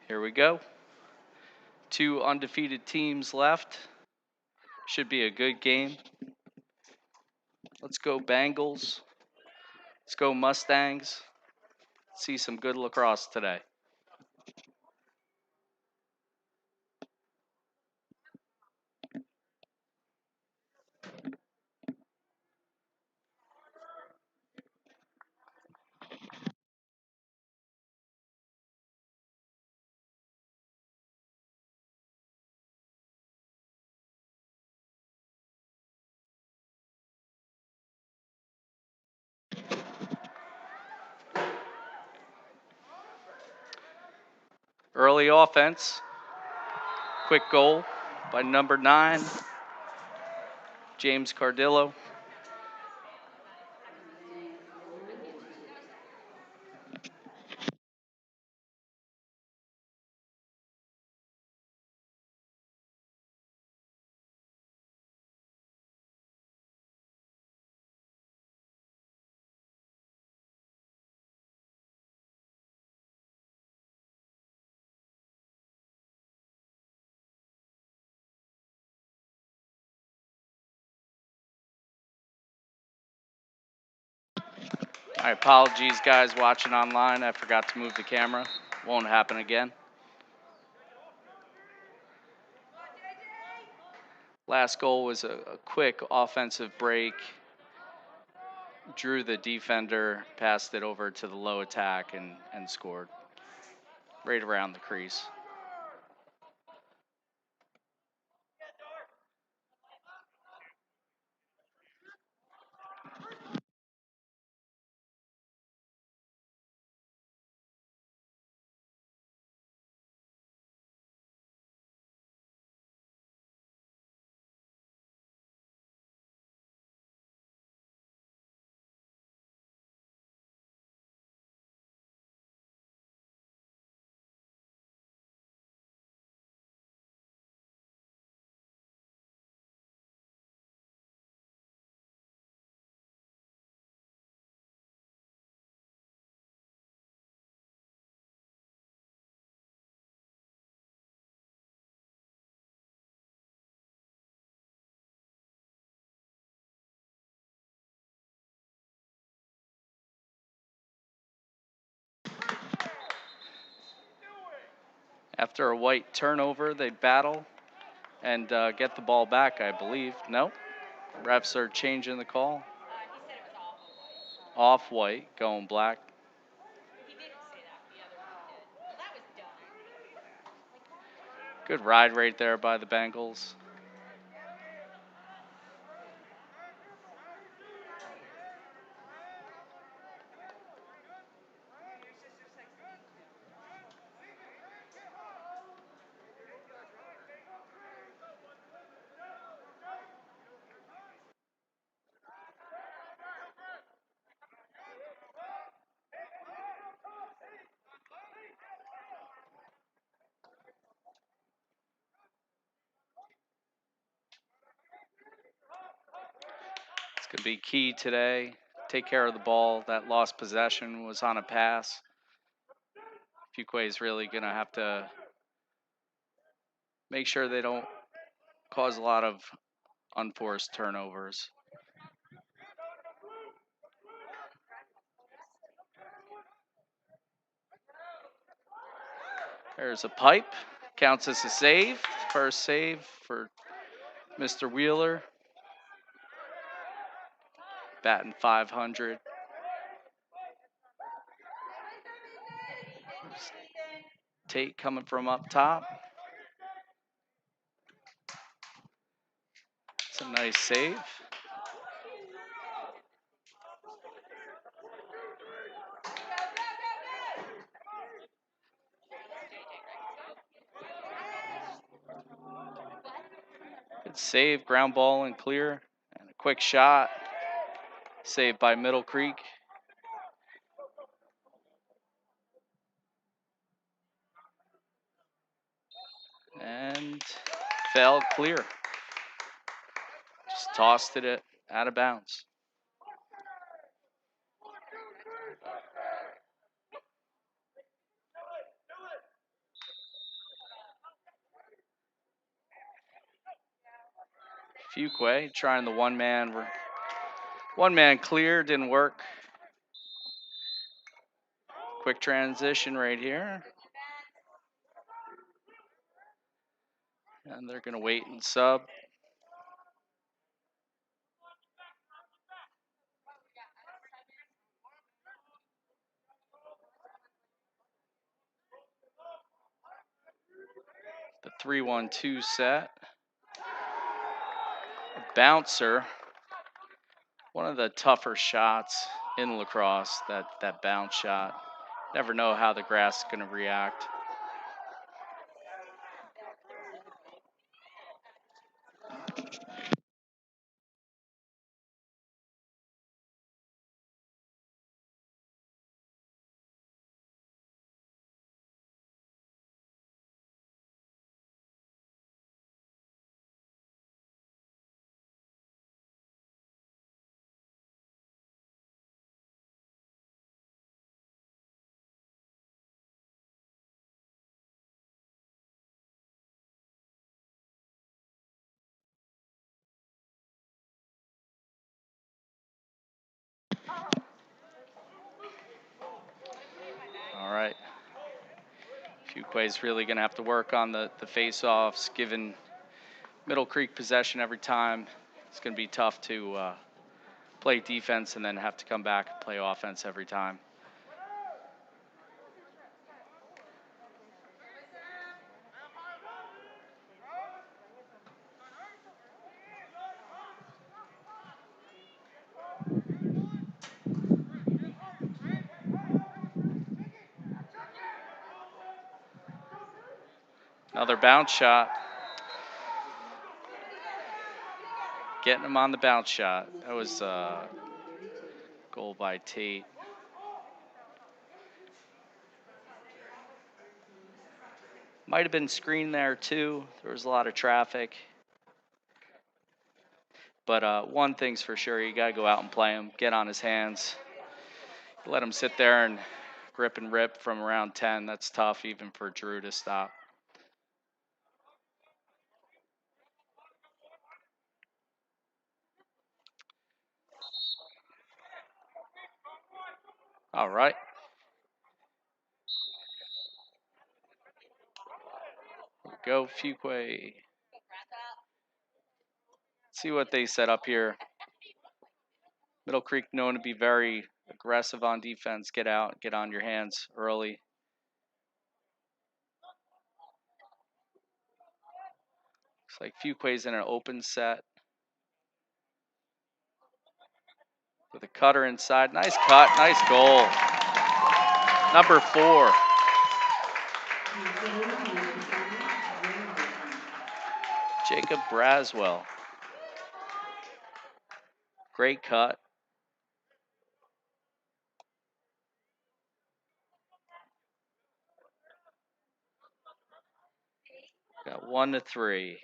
Here we go. 2 undefeated teams left. Should be a good game. Let's go Bengals. Let's go Mustangs. See some good lacrosse today. Early offense. Quick goal by number 9, James Cardillo. My apologies, guys, watching online. I forgot to move the camera. Won't happen again. Last goal was a quick offensive break. Drew the defender, passed it over to the low attack, and scored right around the crease. After a white turnover, they battle and get the ball back, I believe. Nope. Refs are changing the call. Off white, going black. Good ride right there by the Bengals. It's going to be key today. Take care of the ball. That lost possession was on a pass. Fuquay's really going to have to make sure they don't cause a lot of unforced turnovers. There's a pipe. Counts as a save. First save for Mr. Wheeler. Batting .500. Tate coming from up top. It's a nice save. Good save, ground ball and clear. And a quick shot. Saved by Middle Creek. And fell clear. Just tossed it out of bounds. Fuquay trying the one man clear, didn't work. Quick transition right here. And they're going to wait and sub. The 3-1-2 set. A bouncer. One of the tougher shots in lacrosse, that bounce shot. Never know how the grass is going to react. All right. Fuquay's really going to have to work on the face-offs, given Middle Creek possession every time. It's going to be tough to play defense and then have to come back and play offense every time. Another bounce shot. Getting him on the bounce shot. That was a goal by Tate. Might have been screened there too. There was a lot of traffic. But one thing's for sure, you got to go out and play him. Get on his hands. Let him sit there and grip and rip from around 10. That's tough even for Drew to stop. All right. Go Fuquay. See what they set up here. Middle Creek known to be very aggressive on defense. Get out, get on your hands early. Looks like Fuquay's in an open set. With a cutter inside. Nice cut, nice goal. Number 4. Jacob Braswell. Great cut. Got 1-3.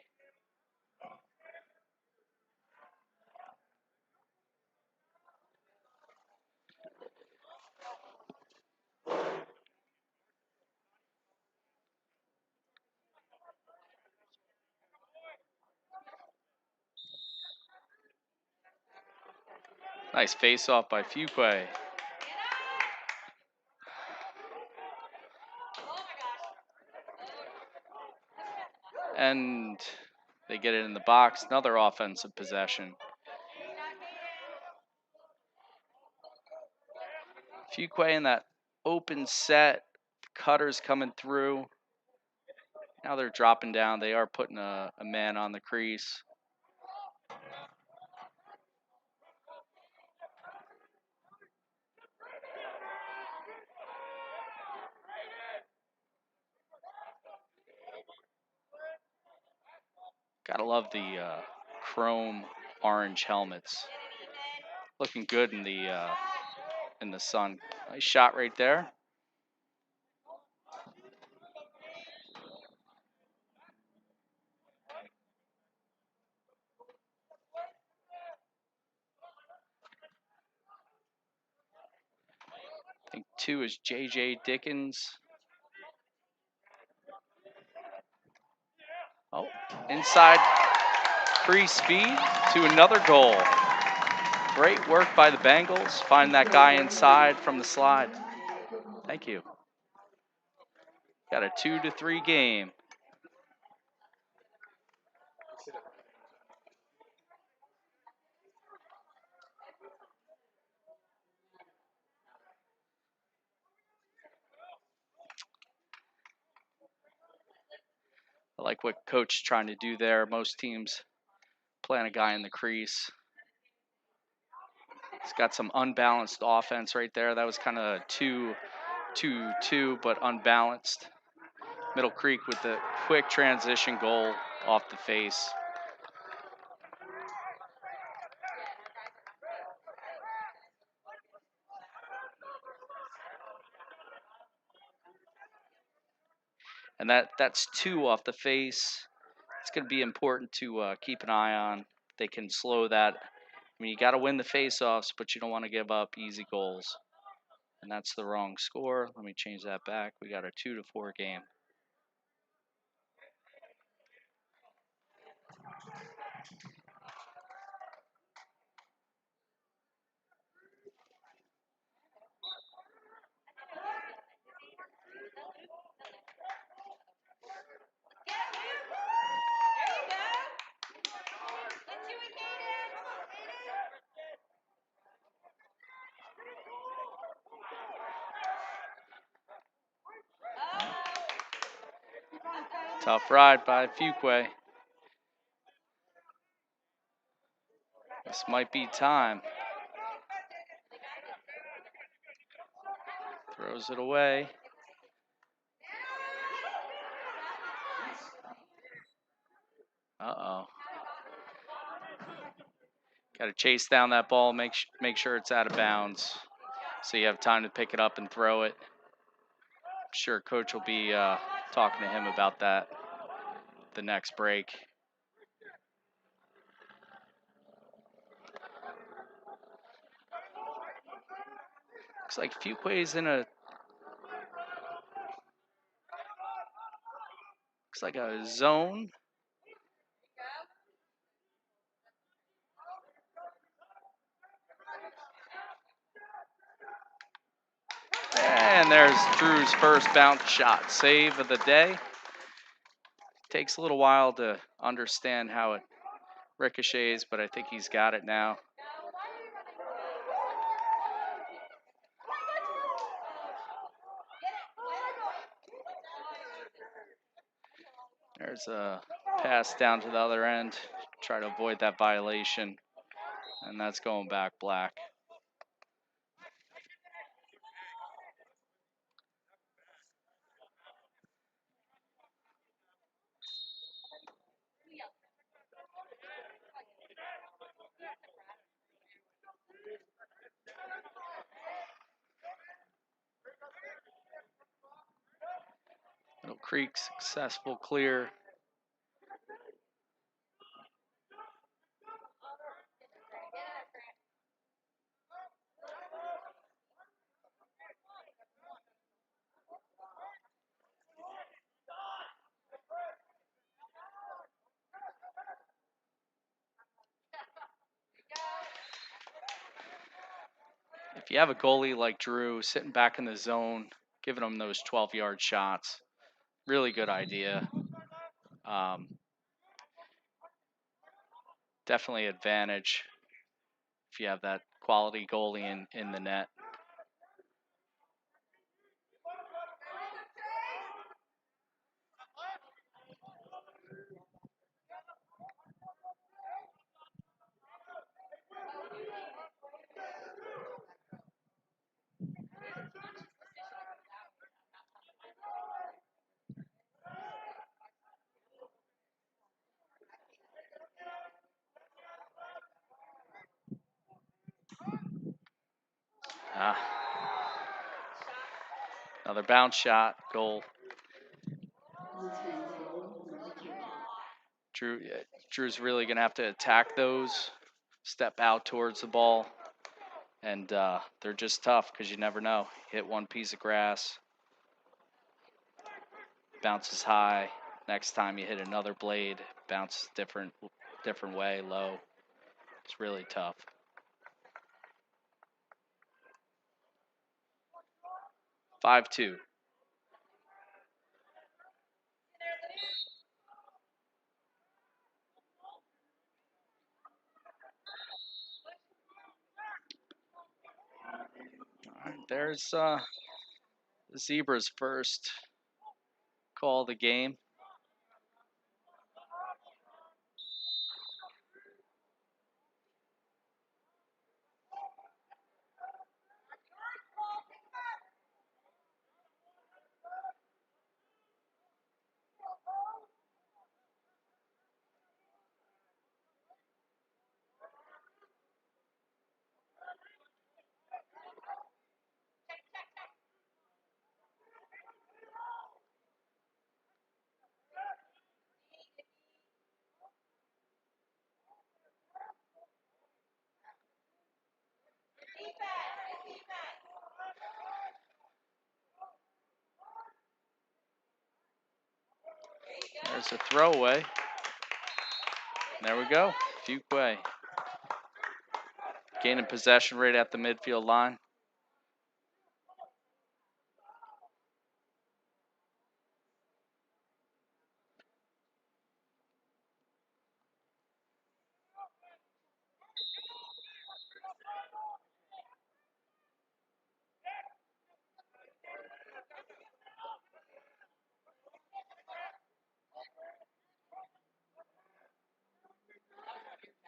Nice face off by Fuquay. And they get it in the box. Another offensive possession. Fuquay in that open set. Cutters coming through. Now they're dropping down. They are putting a man on the crease. Gotta love the chrome orange helmets. Looking good in the sun. Nice shot right there. I think 2 is J.J. Dickens. Oh, inside. Free speed to another goal. Great work by the Bengals. Find that guy inside from the slide. Thank you. Got a 2-3 game. I like what coach is trying to do there. Most teams plant a guy in the crease. He's got some unbalanced offense right there. That was kind of a 2-2-2, but unbalanced. Middle Creek with the quick transition goal off the face. And that's 2 off the face. It's going to be important to keep an eye on. They can slow that. I mean, you got to win the face-offs, but you don't want to give up easy goals. And that's the wrong score. Let me change that back. We got a 2-4 game. Tough ride by Fuquay. This might be time. Throws it away. Uh-oh. Got to chase down that ball, make sure it's out of bounds, so you have time to pick it up and throw it. I'm sure coach will be talking to him about that the next break. Looks like Fuquay's in a zone. And there's Drew's first bounce shot. Save of the day. Takes a little while to understand how it ricochets, but I think he's got it now. There's a pass down to the other end. Try to avoid that violation. And that's going back black. Middle Creek successful clear. If you have a goalie like Drew sitting back in the zone, giving him those 12-yard shots, really good idea. Definitely advantage if you have that quality goalie in the net. Another bounce shot, goal. Drew's really going to have to attack those, step out towards the ball, and they're just tough because you never know. Hit one piece of grass, bounces high. Next time you hit another blade, bounces different. different way, low. It's really tough. Five two. All right, there's the Zebras' first call of the game. There's a throwaway. There we go. Fuquay. Gaining possession right at the midfield line.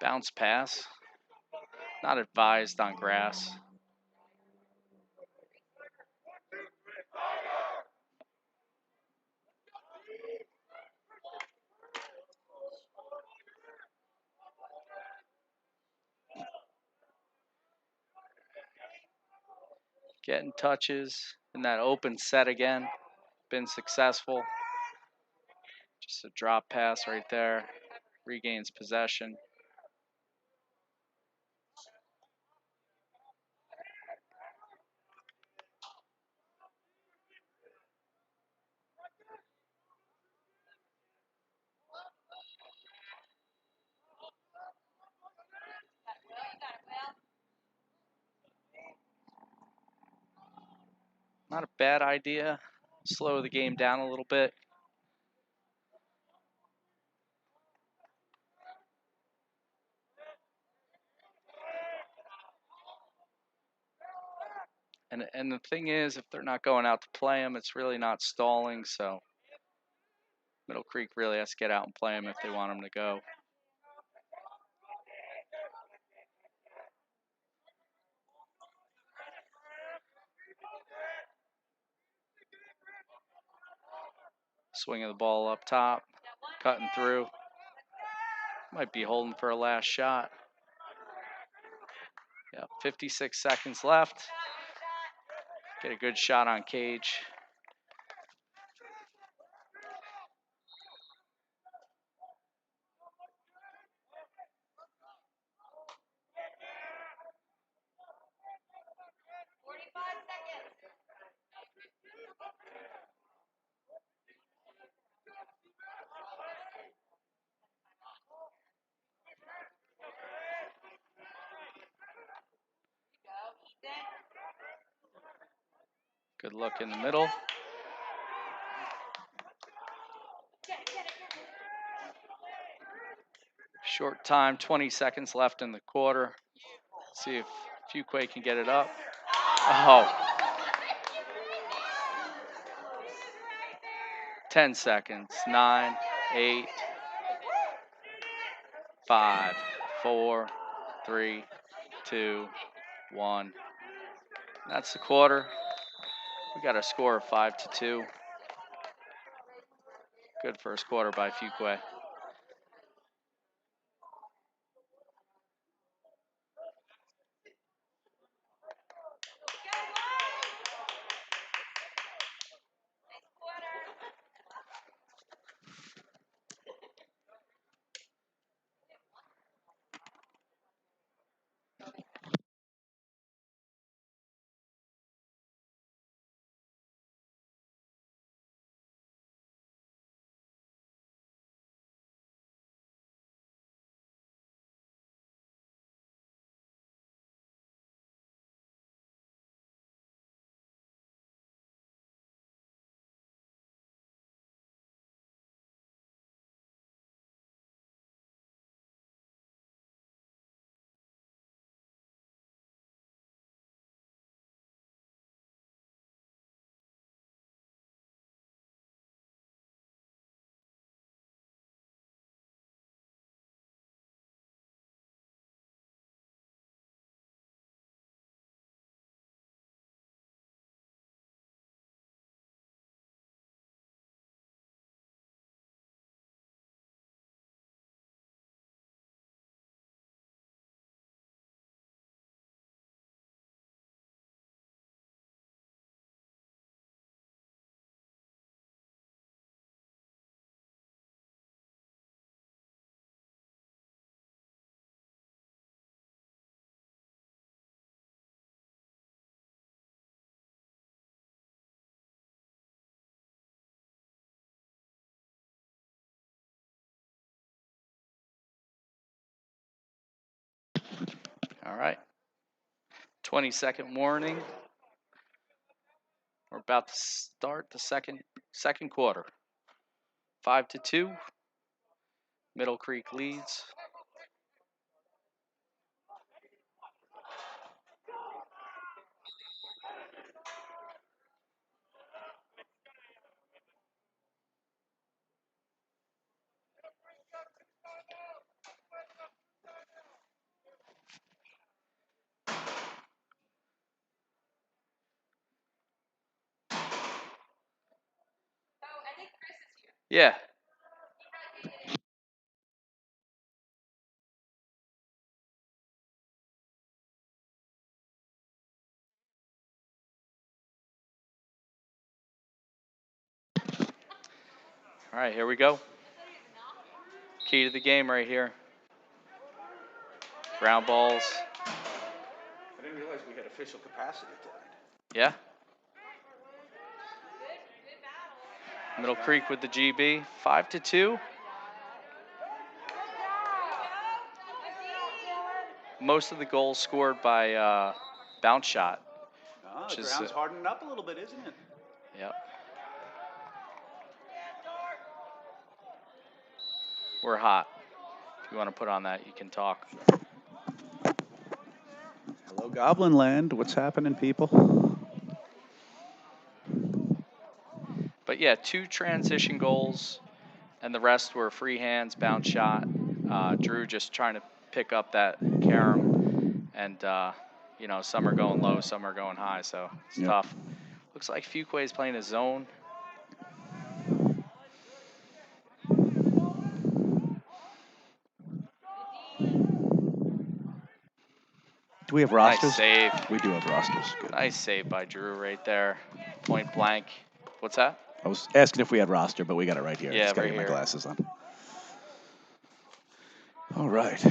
Bounce pass. Not advised on grass. Getting touches in that open set again. Been successful. Just a drop pass right there. Regains possession. Not a bad idea. Slow the game down a little bit. And the thing is, if they're not going out to play them, it's really not stalling. So Middle Creek really has to get out and play them if they want them to go. Swinging the ball up top, cutting through. Might be holding for a last shot. Yeah, 56 seconds left. Get a good shot on Cage. Good look in the middle. Short time, 20 seconds left in the quarter. See if Fuquay can get it up. Oh. 10 seconds. 9, 8, 5, 4, 3, 2, 1. That's the quarter. We got a score of 5-2. Good first quarter by Fuquay. All right. 20-second warning. We're about to start the second quarter. 5-2. Middle Creek leads. Yeah. All right, here we go. Key to the game right here. Ground balls. I didn't realize we had official capacity tonight. Yeah. Middle Creek with the GB. 5-2. Most of the goals scored by bounce shot. The ground's hardening up a little bit, isn't it? Yep. We're hot. If you want to put on that, you can talk. Hello, Goblin Land. What's happening, people? But yeah, 2 transition goals, and the rest were free hands, bounce shot. Drew just trying to pick up that carom, and some are going low, some are going high, so it's tough. Looks like Fuquay's playing a zone. Do we have rosters? Nice save. We do have rosters. Good. Nice save by Drew right there. Point blank. What's that? I was asking if we had roster, but we got it right here. Yeah, Just gotta right get here. my glasses on. All right.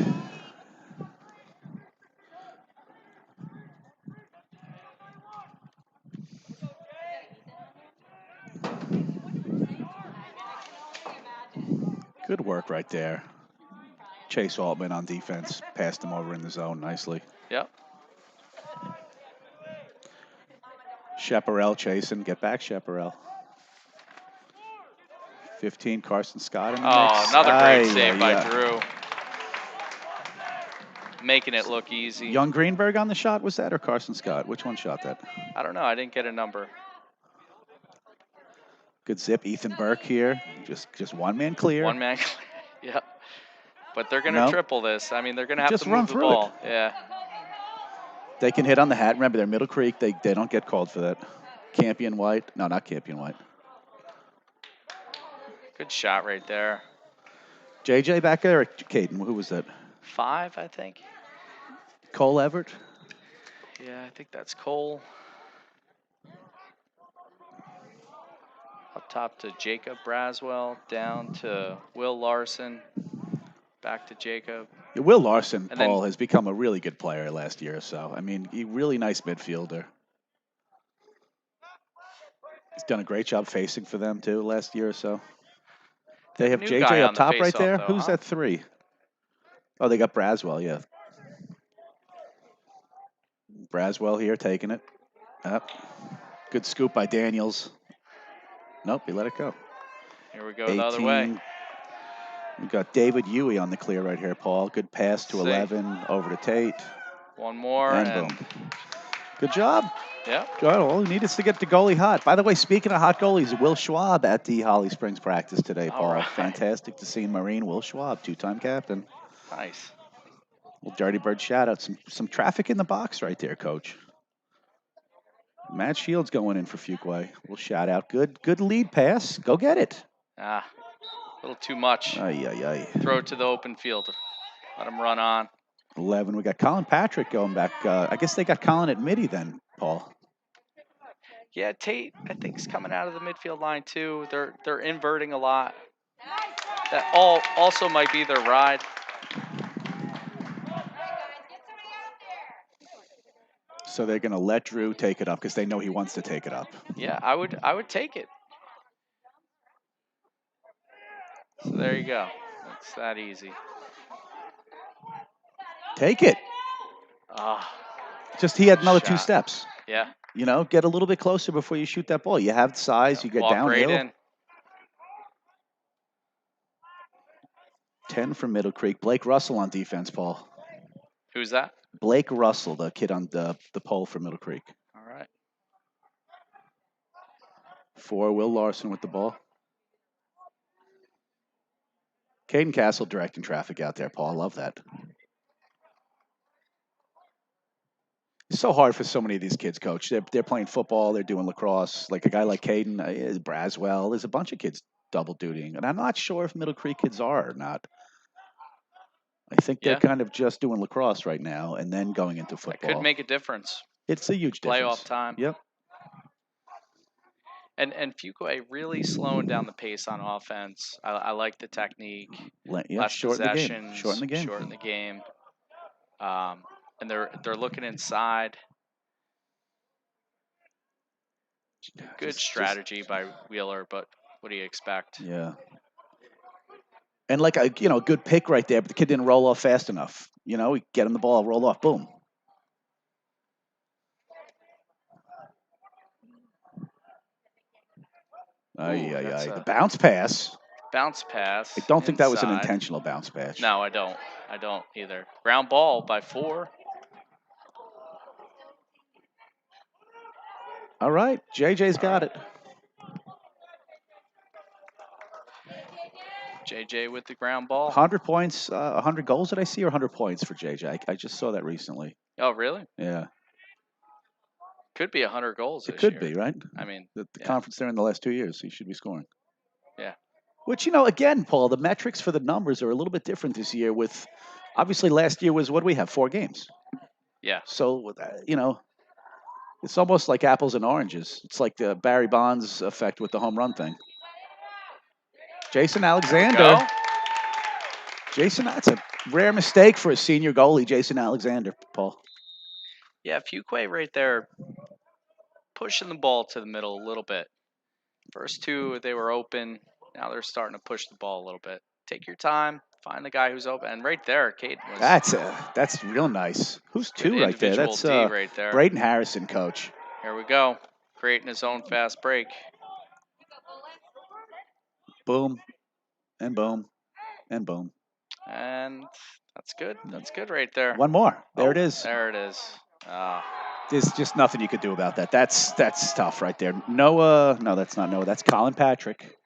Good work right there. Chase Altman on defense. Passed him over in the zone nicely. Yep. Chaparral chasing. Get back, Chaparral. 15, Carson Scott in the mix. Another great save by Drew. Making it look easy. Young Greenberg on the shot, was that, or Carson Scott? Which one shot that? I don't know. I didn't get a number. Good zip. Ethan Burke here. Just one man clear. One man clear. Yep. But they're going to triple this. I mean, they're going to have Just to run move the through ball. it. Yeah. They can hit on the hat. Remember, they're Middle Creek. They don't get called for that. Campion White. No, not Campion White. Good shot right there. JJ back there or Caden? Who was that? 5, I think. Cole Everett? Yeah, I think that's Cole. Up top to Jacob Braswell, down to Will Larson, back to Jacob. Yeah, Will Larson, And Paul, has become a really good player last year or so. I mean, really nice midfielder. He's done a great job facing for them, too, last year or so. They have JJ up top right there. Though, Who's that 3? Oh, they got Braswell, yeah. Braswell here taking it. Up. Good scoop by Daniels. Nope, he let it go. Here we go the other way. We got David Huey on the clear right here, Paul. Good pass to 11 over to Tate. One more and boom. Good job. Yep. Good. All he needed is to get the goalie hot. By the way, speaking of hot goalies, Will Schwab at the Holly Springs practice today, Paul. Right. Fantastic to see in Marine. Will Schwab, 2-time captain. Nice. Well, Dirty Bird shout out. Some traffic in the box right there, Coach. Matt Shields going in for Fuquay. We'll shout out. Good lead pass. Go get it. A little too much. Ay. Throw it to the open field. Let him run on. 11. We got Colin Patrick going back. I guess they got Colin at midi then, Paul. Yeah, Tate, I think, is coming out of the midfield line too. They're inverting a lot. That also might be their ride. So they're going to let Drew take it up because they know he wants to take it up. Yeah, I would take it. So there you go. It's that easy. Take it. Ah, Just he had another 2 shot. steps. Yeah. You know, get a little bit closer before you shoot that ball. You have the size. You get Walk right downhill. in. 10 for Middle Creek. Blake Russell on defense, Paul. Who's that? Blake Russell, the kid on the pole for Middle Creek. All right. 4, Will Larson with the ball. Caden Castle directing traffic out there, Paul. Love that. It's so hard for so many of these kids, Coach. They're playing football. They're doing lacrosse. Like a guy like Caden, Braswell. There's a bunch of kids double dutying. And I'm not sure if Middle Creek kids are or not. I think they're kind of just doing lacrosse right now and then going into football. That could make a difference. It's a huge difference. Playoff time. Yep. And Fuquay really slowing down the pace on offense. I like the technique. Less shorten possession. the game. Shorten the game. Shorten the game. And they're looking inside. Good strategy by Wheeler, but what do you expect? Yeah. And like a good pick right there, but the kid didn't roll off fast enough. You know, get him the ball, roll off, boom. The bounce pass. Bounce pass. I don't think that was an intentional bounce pass. No, I don't. I don't either. Ground ball by 4. All right. JJ's got it. JJ with the ground ball. 100 points, 100 goals did I see, or 100 points for JJ? I just saw that recently. Oh, really? Yeah. Could be 100 goals It could be, right? I mean, the conference there in the last 2 years, he should be scoring. Yeah. Which, again, Paul, the metrics for the numbers are a little bit different this year with, obviously last year was, what do we have, 4 games? Yeah. So, it's almost like apples and oranges. It's like the Barry Bonds effect with the home run thing. Jason Alexander. That's a rare mistake for a senior goalie, Jason Alexander, Paul. Yeah, Fuquay right there pushing the ball to the middle a little bit. First 2, they were open. Now they're starting to push the ball a little bit. Take your time. Find the guy who's open. And right there, Caden was... That's real nice. Who's 2 right there? That's D right there. Braden Harrison, Coach. Here we go. Creating his own fast break. Boom. And boom. And boom. And that's good. That's good right there. One more. There it is. There it is. There's just nothing you could do about that. That's tough right there. Noah, no, that's not Noah. That's Colin Patrick.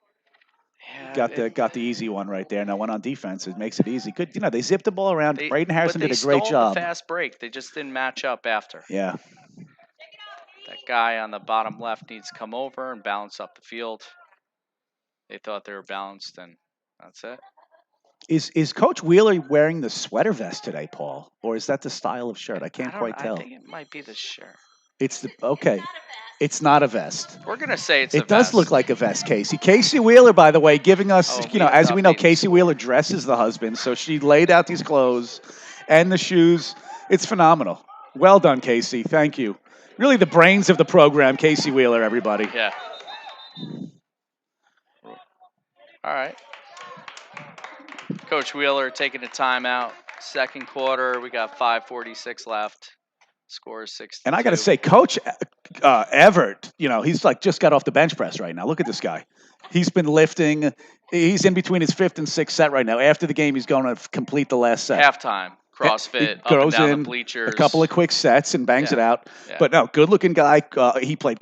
Yeah, got the easy one right there. Now one on defense. It makes it easy. Good. They zipped the ball around. Braden Harrison did a great job. The fast break. They just didn't match up after. Yeah. That guy on the bottom left needs to come over and balance up the field. They thought they were balanced, and that's it. Is Coach Wheeler wearing the sweater vest today, Paul, or is that the style of shirt? I can't quite tell. I think it might be the shirt. Okay. It's not a vest. We're gonna say it's a vest. It does look like a vest, Casey. Casey Wheeler, by the way, giving us, as we know, Casey Wheeler dresses the husband, so she laid out these clothes and the shoes. It's phenomenal. Well done, Casey. Thank you. Really the brains of the program, Casey Wheeler, everybody. Yeah. All right. Coach Wheeler taking a timeout. Second quarter, we got 5:46 left. Score is 6-2. And I got to say, Coach Everett, he's like just got off the bench press right now. Look at this guy. He's been lifting. He's in between his 5th and 6th set right now. After the game, he's going to complete the last set. Halftime. CrossFit, he goes up and down in the bleachers. A couple of quick sets and bangs it out. Yeah. But no, good-looking guy. He played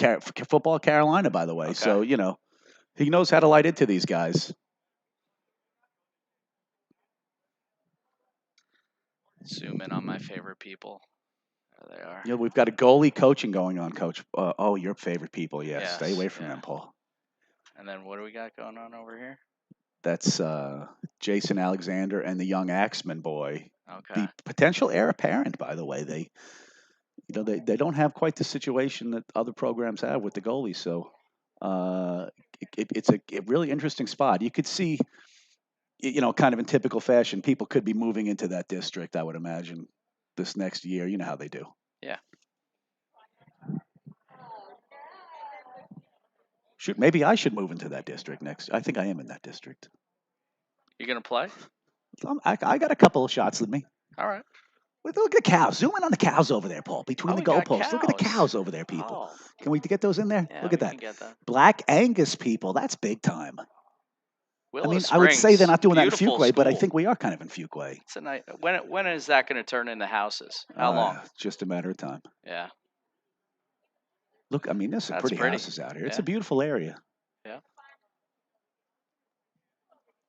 football at Carolina, by the way. Okay. So, he knows how to light into these guys. Zoom in on my favorite people. There they are. Yeah, we've got a goalie coaching going on, Coach. Your favorite people, yes. Stay away from them, Paul. And then what do we got going on over here? That's Jason Alexander and the young Axman boy. Okay. The potential heir apparent, by the way. They don't have quite the situation that other programs have with the goalie. So it's a really interesting spot. You could see, kind of in typical fashion, people could be moving into that district, I would imagine, this next year. You know how they do. Yeah. Shoot, maybe I should move into that district next. I think I am in that district. You going to play? I got a couple of shots with me. All right. Look at the cows. Zoom in on the cows over there, Paul. Between Oh, the we got goalposts. Look at the cows. cows over there, people. Oh, Can we get those in there? yeah, Look we at that. can get that. Black Angus people. That's big time. Willow I mean, Springs, I would say they're not doing that in beautiful Fuquay, but I school. think we are kind of in Fuquay. It's a nice. When is that going to turn into houses? How long? Just a matter of time. Yeah, Look, I mean, there's some that's pretty pretty. houses out here. It's Yeah. a beautiful area. Yeah.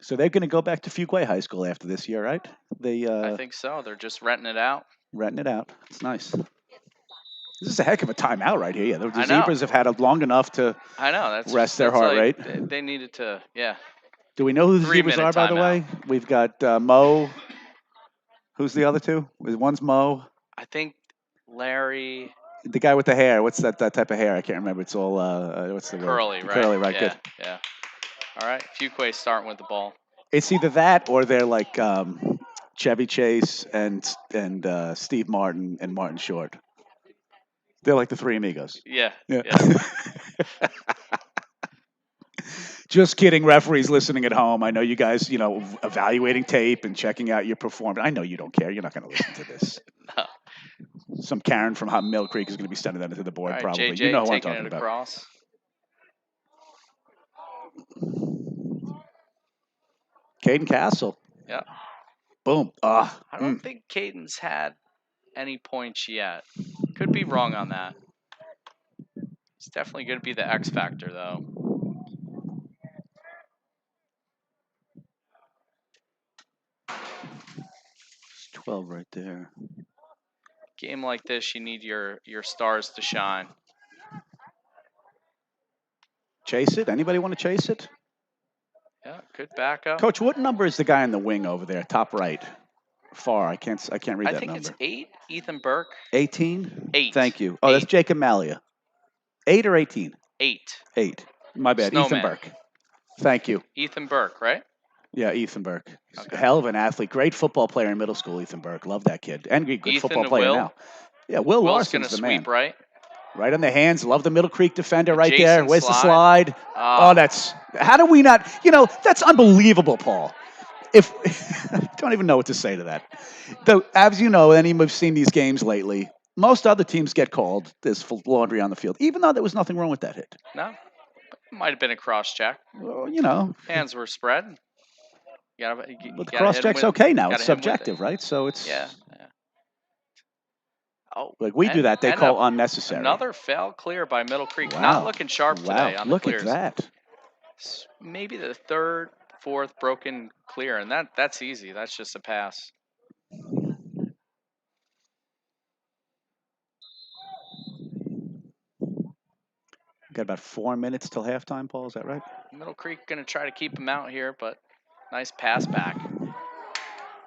So they're going to go back to Fuquay High School after this year, right? I think so. They're just renting it out. Renting it out. It's nice. This is a heck of a timeout right here. Yeah, the I know. Zebras have had it long enough to I know. That's rest their that's heart like, rate. They needed to. Yeah. Do we know who the 3 Zebras minute are, by the timeout. way? We've got Mo. Who's the other two? One's Mo. I think Larry. The guy with the hair. What's that type of hair? I can't remember. It's all what's the Curly, word? right? Curly, right? Yeah. Good. Yeah. All right. Fuquay starting with the ball. It's either that or they're like Chevy Chase and Steve Martin and Martin Short. They're like the three amigos. Yeah. Yeah. Yeah. Just kidding, referees listening at home. I know you guys, evaluating tape and checking out your performance. I know you don't care. You're not going to listen to this. No. Some Karen from Mill Creek is going to be sending that into the board, All right, probably. JJ You know who I'm taking talking it about. across. Caden Castle. Yeah. Boom. I don't think Caden's had any points yet. Could be wrong on that. He's definitely going to be the X factor, though. It's 12 right there. Game like this, you need your stars to shine. Chase it? Anybody want to chase it? Yeah, good backup. Coach, what number is the guy in the wing over there, top right? Far. I can't read that number. I think it's 8, Ethan Burke. 18? 8. Thank you. Oh, that's Jacob Malia. 8 or 18? 8. 8. My bad. Snowman. Ethan Burke. Thank you. Ethan Burke, right? Yeah, Ethan Burke. He's Okay. a hell of an athlete. Great football player in middle school, Ethan Burke. Love that kid. And good Ethan football to player Will. now. Yeah, Will Will's Larson's going to the sweep man. right. Right on the hands. Love the Middle Creek defender right Jason there. Where's the slide? slide? Oh, that's... How do we not... that's unbelievable, Paul. If I don't even know what to say to that. Though, as you know, and we've seen these games lately, most other teams get called. There's laundry on the field, even though there was nothing wrong with that hit. No. Might have been a cross check. Well, Hands were spread. But the cross check's okay now. It's subjective, right? So it's... Yeah. Oh, like we do that, they call unnecessary. Another foul clear by Middle Creek. Wow. Not looking sharp today on Look the clears. at that. Maybe the third, fourth broken clear, and that's easy. That's just a pass. Got about 4 minutes till halftime, Paul. Is that right? Middle Creek going to try to keep him out here, but nice pass back.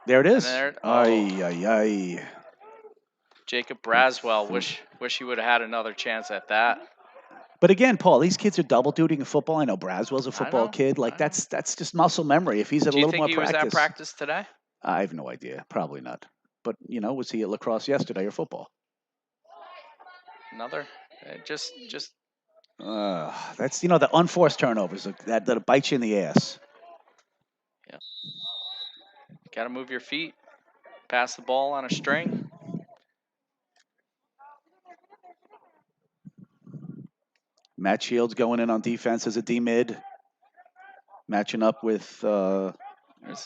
There it is. Ay. Jacob Braswell. Wish he would have had another chance at that. But again, Paul, these kids are double dutying in football. I know Braswell's a football kid. Like that's just muscle memory. If he's at a little more practice. Do you think he was at practice today? I have no idea. Probably not. But was he at lacrosse yesterday or football? Another. Just. That's the unforced turnovers that bite you in the ass. Yeah. Got to move your feet. Pass the ball on a string. Matt Shields going in on defense as a D mid, matching up with Colin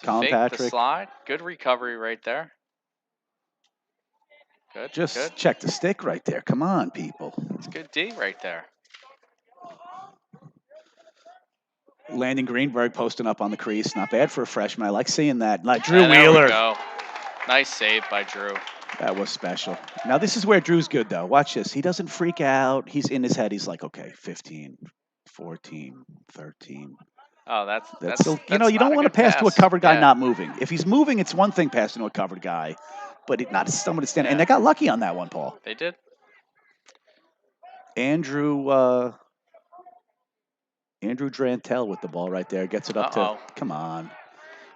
Patrick. The slide, good recovery right there. Good. Just check the stick right there. Come on, people. It's good D right there. Landon Greenberg posting up on the crease. Not bad for a freshman. I like seeing that. Like Drew Wheeler. There we go. Nice save by Drew. That was special. Now, this is where Drew's good, though. Watch this. He doesn't freak out. He's in his head. He's like, okay, 15, 14, 13. Oh, that's you don't want to pass to a covered guy not moving. If he's moving, it's one thing passing to a covered guy, but not someone to stand. Yeah. And they got lucky on that one, Paul. They did. Andrew Drantel with the ball right there. Gets it up to, come on.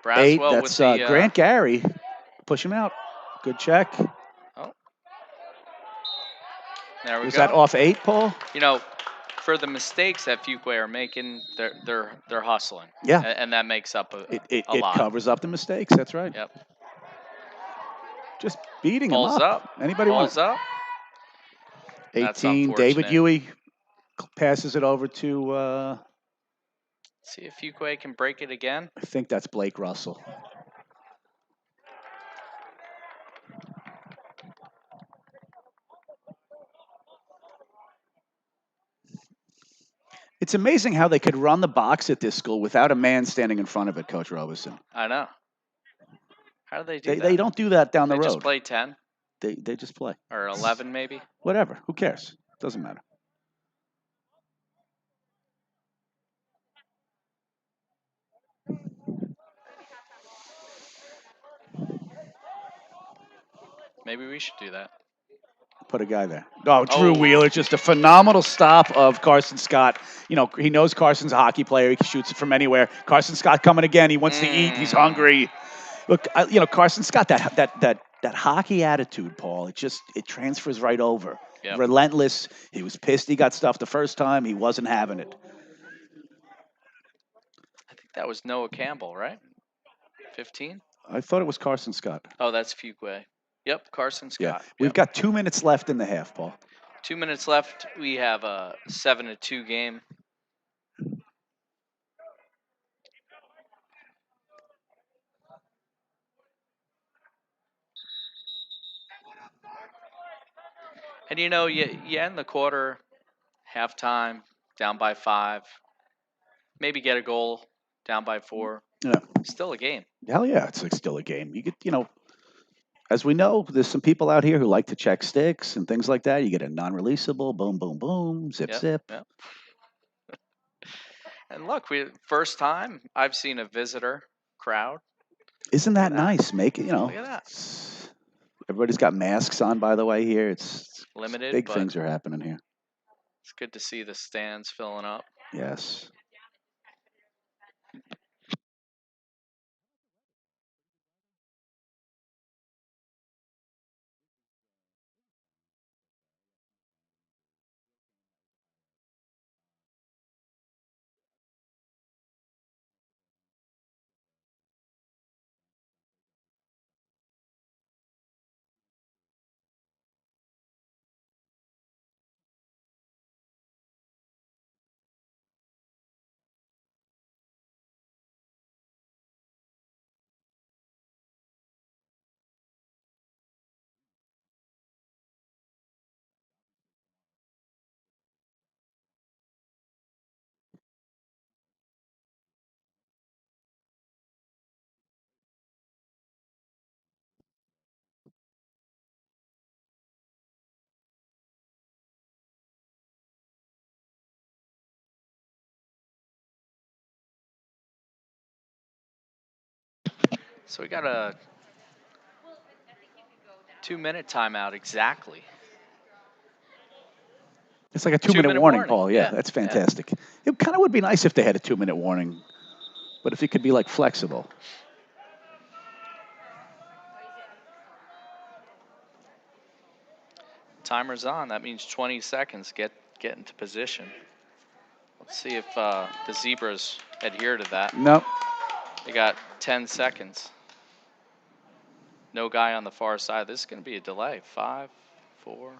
Braswell 8. That's with the, Grant Gary. Push him out. Good check. Oh. There we go. Was that off 8, Paul? For the mistakes that Fuquay are making, they're hustling. Yeah. And that makes up a lot. It covers up the mistakes. That's right. Yep. just beating him Ball's up. up. Anybody want Ball's up. That's 18? David unfortunate. Huey passes it over to. See if Fuquay can break it again. I think that's Blake Russell. It's amazing how they could run the box at this school without a man standing in front of it, Coach Robeson. I know. How do they do that? They don't do that down the They road. just play 10 They just play. or 11 maybe. Whatever. Who cares? Doesn't matter. Maybe we should do that. Put a guy there. Oh, Drew Oh. Wheeler, just a phenomenal stop of Carson Scott. You know, he knows Carson's a hockey player. He shoots it from anywhere. Carson Scott coming again. He wants to eat. He's hungry. Look, you know, Carson Scott, that hockey attitude, Paul, it transfers right over. Yep. Relentless. He was pissed he got stuffed the first time. He wasn't having it. I think that was Noah Campbell, right? 15? I thought it was Carson Scott. Oh, that's Fuquay. Yep, Carson Scott. Yeah. We've got 2 minutes left in the half, Paul. 2 minutes left. We have a 7-2 game. And you know, you end the quarter, halftime, down by 5. Maybe get a goal, down by 4. Yeah. Still a game. Hell yeah, it's like still a game. You get, you know, as we know, there's some people out here who like to check sticks and things like that. You get a non-releasable, boom, boom, boom, zip, Yep, zip. yep. And look, first time I've seen a visitor crowd. Isn't that nice? Make it, you know. Look at that. Everybody's got masks on, by the way. Here, it's Limited, big but things are happening here. it's good to see the stands filling up. Yes. So we got a 2-minute timeout exactly. It's like a 2-minute 2-minute warning, warning. Paul. Yeah, that's fantastic. It kind of would be nice if they had a 2-minute warning, but if it could be like flexible. Timer's on. That means 20 seconds. Get into position. Let's see if the Zebras adhere to that. Nope. They got 10 seconds. No guy on the far side. This is going to be a delay. 5, 4.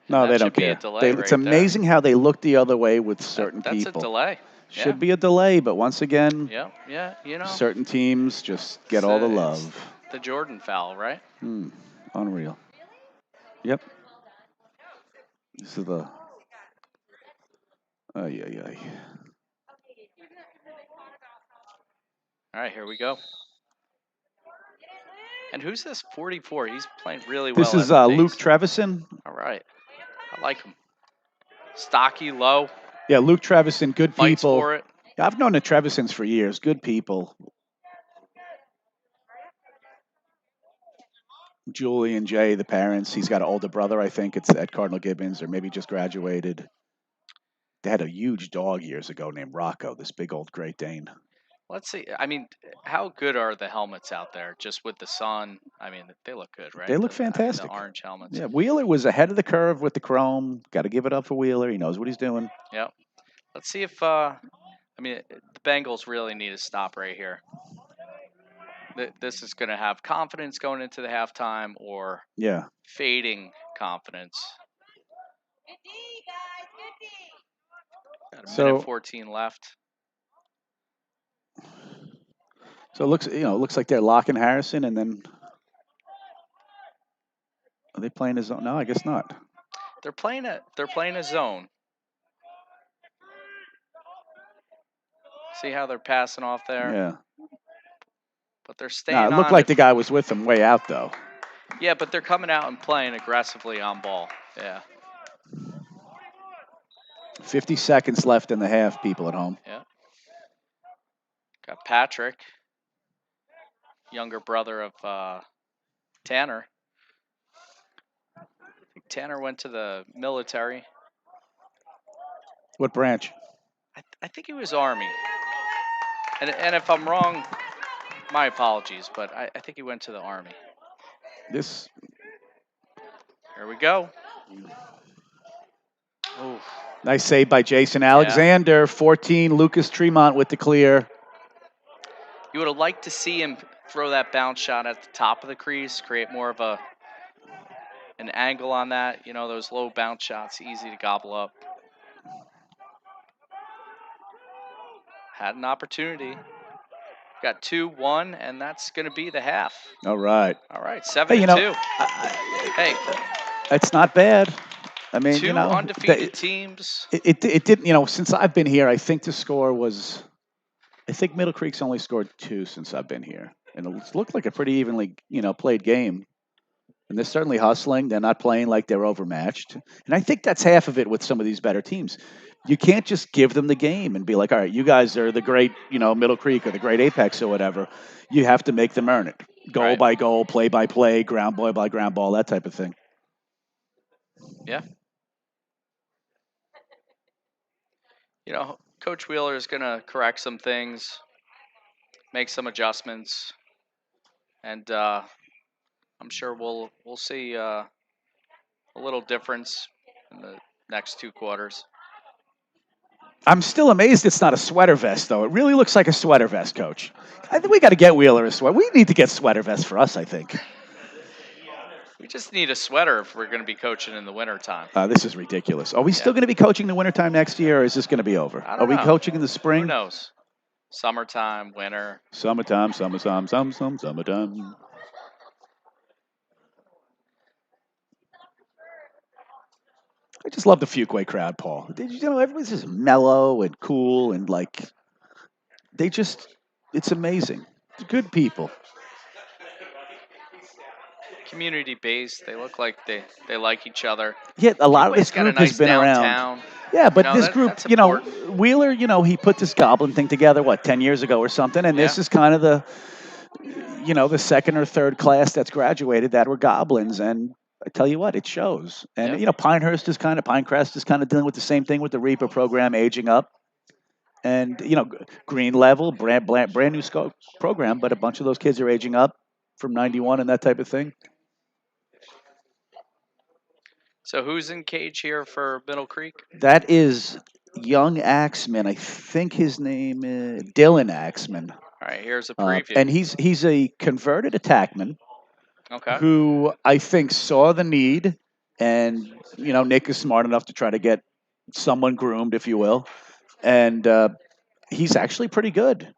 No, they don't care. It's amazing how they look the other way with certain that's people. That's a delay. Should be a delay, but once again, yeah, you know, certain teams just get all the love. The Jordan foul, right? Unreal. Yep. This is the. Ay, ay, ay. All right, here we go. And who's this 44? He's playing really well. This is Luke Trevison. All right. I like him. Stocky, low. Yeah, Luke Trevison, good Fights people. for it. I've known the Trevisons for years. Good people. Julie and Jay, the parents. He's got an older brother, I think. It's at Cardinal Gibbons, or maybe just graduated. They had a huge dog years ago named Rocco, this big old Great Dane. Let's see. I mean, how good are the helmets out there? Just with the sun, I mean, they look good, right? They look fantastic. The orange helmets. Yeah, Wheeler was ahead of the curve with the chrome. Got to give it up for Wheeler. He knows what he's doing. Yep. Let's see if, I mean, the Bengals really need to stop right here. this is going to have confidence going into the halftime or Yeah. fading confidence. Got a minute So 14 left. it looks like they're locking Harrison, and then are they playing his own? No, I guess not. They're playing a zone. See how they're passing off there? Yeah. But they're No, staying it looked on like it. the guy was with them way out though. Yeah, but they're coming out and playing aggressively on ball. Yeah. 50 seconds left in the half, people at home. Yeah. Got Patrick, younger brother of Tanner. I think Tanner went to the military. What branch? I think he was Army. And if I'm wrong, my apologies, but I think he went to the Army. This. Here we go. Ooh. Nice save by Jason Yeah. Alexander. 14, Lucas Tremont with the clear. You would have liked to see him throw that bounce shot at the top of the crease, create more of an angle on that. You know, those low bounce shots, easy to gobble up. Had an opportunity. Got 2-1, and that's going to be the half. All right. All right, 7-2. Hey, it's not bad. I mean, two undefeated teams. It didn't, since I've been here, I think the score was, I think Middle Creek's only scored 2 since I've been here. And it looked like a pretty evenly, played game. And they're certainly hustling. They're not playing like they're overmatched. And I think that's half of it with some of these better teams. You can't just give them the game and be like, all right, you guys are the great, Middle Creek or the great Apex or whatever. You have to make them earn it. Goal by goal, play by play, ground ball by ground ball, that type of thing. Yeah. Coach Wheeler is going to correct some things, make some adjustments, and I'm sure we'll see a little difference in the next 2 quarters. I'm still amazed it's not a sweater vest, though. It really looks like a sweater vest, Coach. I think we got to get Wheeler a sweater. We need to get sweater vests for us, I think. We just need a sweater if we're going to be coaching in the wintertime. This is ridiculous. Are we still going to be coaching the wintertime next year, or is this going to be over? I don't Are we know. coaching in the spring? Who knows? Summertime, winter. Summertime. I just love the Fuquay crowd, Paul. Everybody's just mellow and cool and it's amazing. Good people. Community based. They look like they like each other. Yeah, a lot of Fuquay's this got a group has nice been downtown. around. Yeah, but this group, that's important. Wheeler, he put this Goblin thing together, 10 years ago or something, and this is kind of the second or third class that's graduated that were Goblins, and I tell you what, it shows. And Pinecrest is kind of dealing with the same thing with the Reaper program aging up, and Green Level, brand new program, but a bunch of those kids are aging up from '91 and that type of thing. So who's in cage here for Middle Creek? That is young Axman. I think his name is Dylan Axman. All right, here's a preview. And he's a converted attackman. Okay. Who I think saw the need, and Nick is smart enough to try to get someone groomed, if you will, and he's actually pretty good.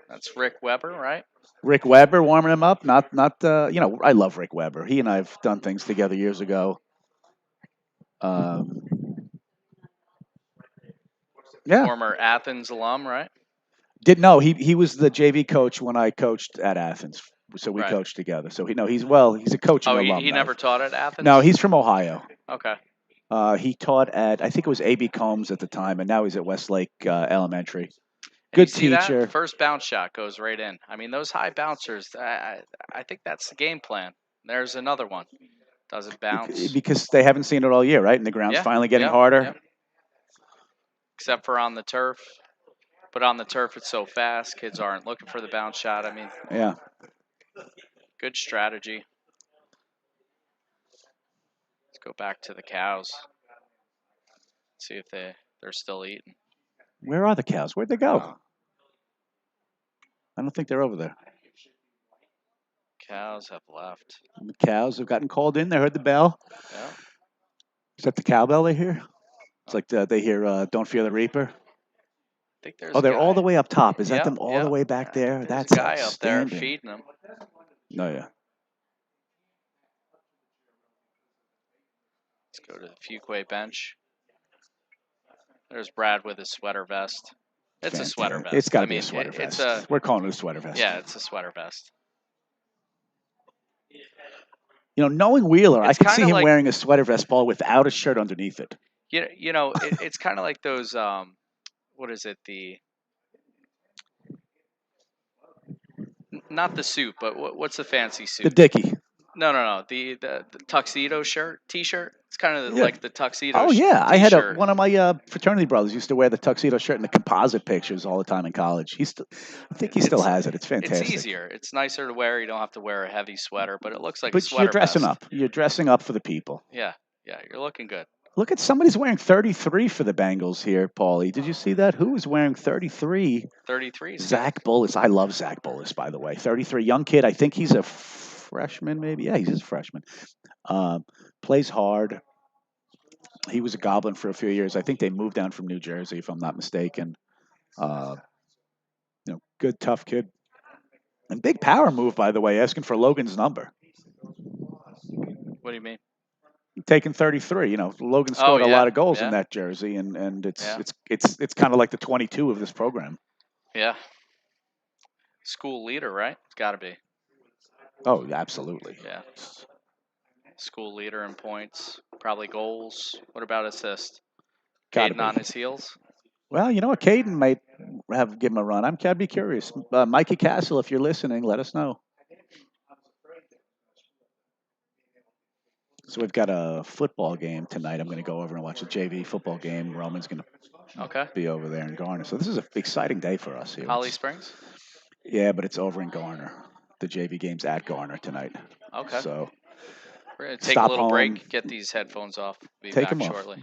That's Rick Weber, right? Rick Weber warming him up. Not I love Rick Weber. He and I have done things together years ago. Yeah. Former Athens alum, right? Didn't know he was the JV coach when I coached at Athens, so we coached together. So he's a coaching alumni. He never taught at Athens. No, he's from Ohio. Okay. He taught at, I think it was A.B. Combs at the time, and now he's at Westlake Elementary. Good teacher. That first bounce shot goes right in. I mean, those high bouncers, I think that's the game plan. There's another one. Does it bounce? Because they haven't seen it all year, right? And the ground's finally getting harder. Yeah. Except for on the turf. But on the turf, it's so fast. Kids aren't looking for the bounce shot. I mean, yeah. Good strategy. Let's go back to the cows. See if they're still eating. Where are the cows? Where'd they go? I don't think they're over there. Cows have left. The cows have gotten called in. They heard the bell. Yeah. Is that the cowbell they hear? It's Oh, like they hear "Don't Fear the Reaper." I think there's Oh, a they're all guy. the way up top. Is that Yep, them all the yep. way back I think there? there's a That's guy up there outstanding. feeding them. Oh yeah. Let's go to the Fuquay bench. There's Brad with his sweater vest. It's a sweater Fantastic. It's vest. got I to be a mean, sweater it's vest. a We're calling it a sweater vest. yeah, it's a sweater vest. You know, knowing Wheeler, I It's could kind see of him like wearing a sweater vest ball without a shirt underneath it. it's kind of like those what is it, the not the suit, but what's the fancy The suit? Dickie. No, the tuxedo shirt, t-shirt. It's kind of Yeah. like the tuxedo Oh yeah, I had t-shirt. one of my fraternity brothers used to wear the tuxedo shirt and the composite pictures all the time in college. I think he still It's has it. It's it's fantastic. easier. It's nicer to wear. You don't have to wear a heavy sweater, but it looks like a But you're sweater dressing vest. up. You're dressing up for the people. Yeah, yeah, you're looking good. Look at somebody's wearing 33 for the Bengals here, Paulie. Did you see that? Who is wearing 33? 33 is good. Zach Bullis. I love Zach Bullis, by the way. 33, young kid. I think he's a freshman, maybe. Yeah, he's a freshman. Plays hard. He was a Goblin for a few years. I think they moved down from New Jersey, if I'm not mistaken. Uh, good, tough kid. And big power move, by the way, asking for Logan's number. What do you mean? Taking 33. Logan Oh scored a lot yeah, of goals in yeah, that jersey, and it's yeah, it's it's kind of like the 22 of this program. yeah. School leader, right? It's got to be. Oh, absolutely. Yeah. School leader in points, probably goals. What about assists? Got to Caden be. on his heels. Well, you know what? Caden might give him a run. I'd be curious. Mikey Castle, if you're listening, let us know. So we've got a football game tonight. I'm going to go over and watch a JV football game. Roman's going to Okay. be over there in Garner. So this is an exciting day for us here. Holly Springs. Yeah, but it's over in Garner. The JV game's at Garner tonight. Okay. So We're gonna take a stop little home, break. Get these headphones off. Be take back them off. shortly.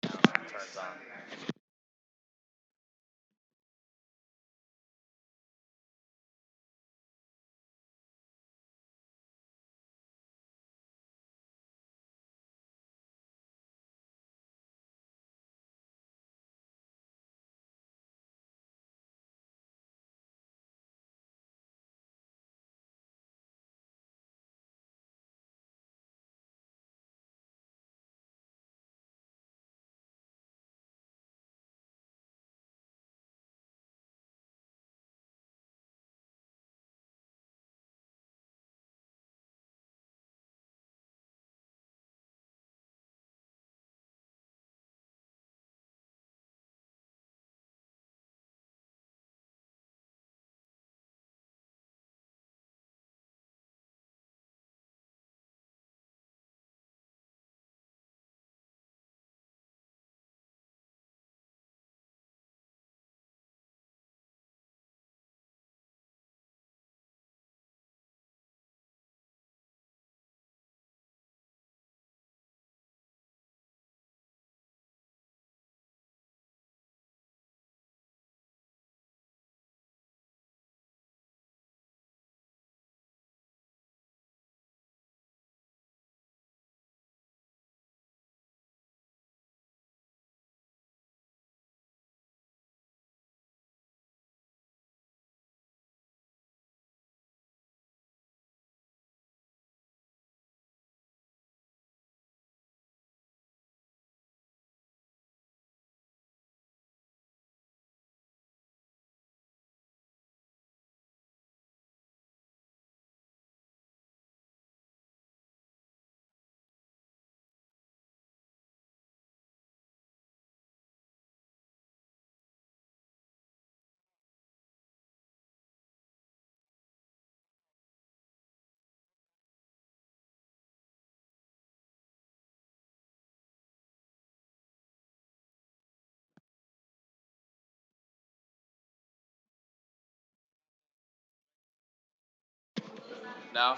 Turns on. No.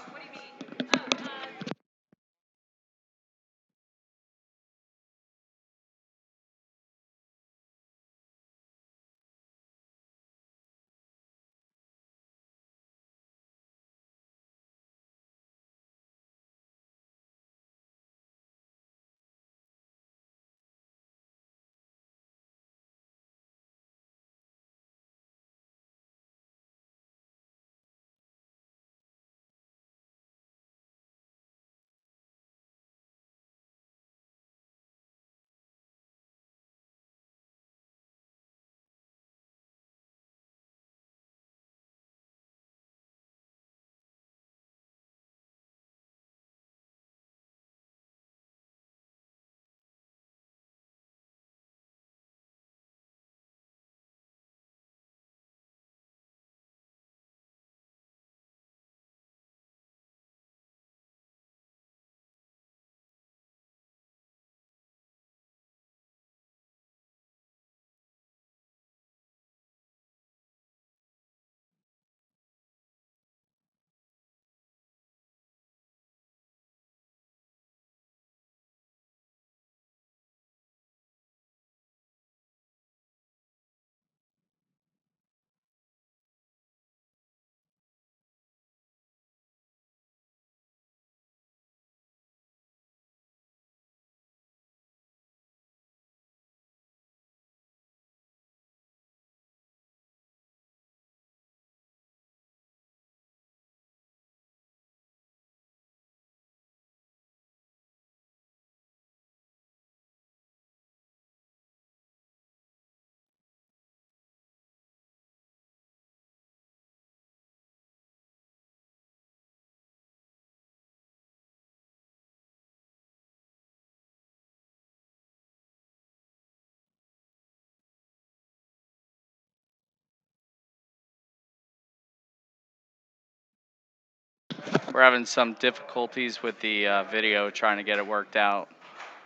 We're having some difficulties with the video trying to get it worked out.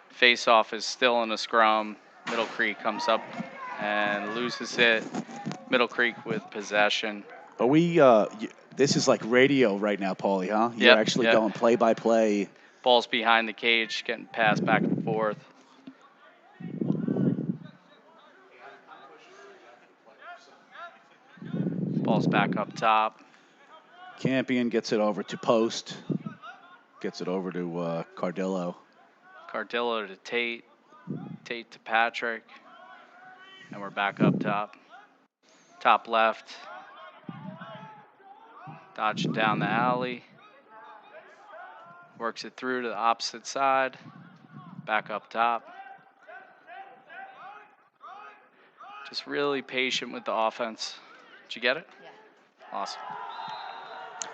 Face-off is still in a scrum. Middle Creek comes up and loses it. Middle Creek with possession. But this is like radio right now, Paulie, huh? You're actually Yep. going play by play. Ball's behind the cage, getting passed back and forth. Ball's back up top. Campion gets it over to Post. Gets it over to Cardillo. Cardillo to Tate. Tate to Patrick. And we're back up top. Top left. Dodging down the alley. Works it through to the opposite side. Back up top. Just really patient with the offense. Did you get it? Yeah. Awesome.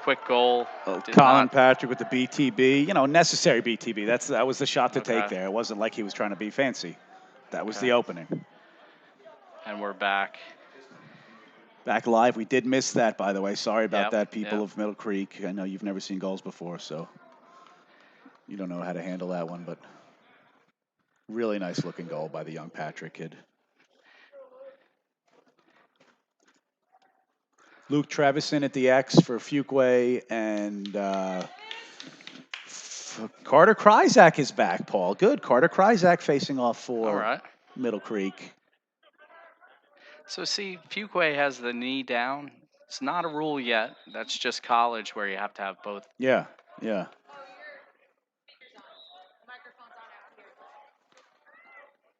Quick goal. Colin Patrick with the BTB. Necessary BTB. That was the shot to take there. It wasn't like he was trying to be fancy. That was the opening. And we're back. Back live. We did miss that, by the way. Sorry about that, people of Middle Creek. I know you've never seen goals before, so you don't know how to handle that one, but really nice looking goal by the young Patrick kid. Luke Trevison at the X for Fuquay, and Carter Kryzak is back, Paul. Good. Carter Kryzak facing off for Middle Creek. So, see, Fuquay has the knee down. It's not a rule yet. That's just college where you have to have both. Yeah.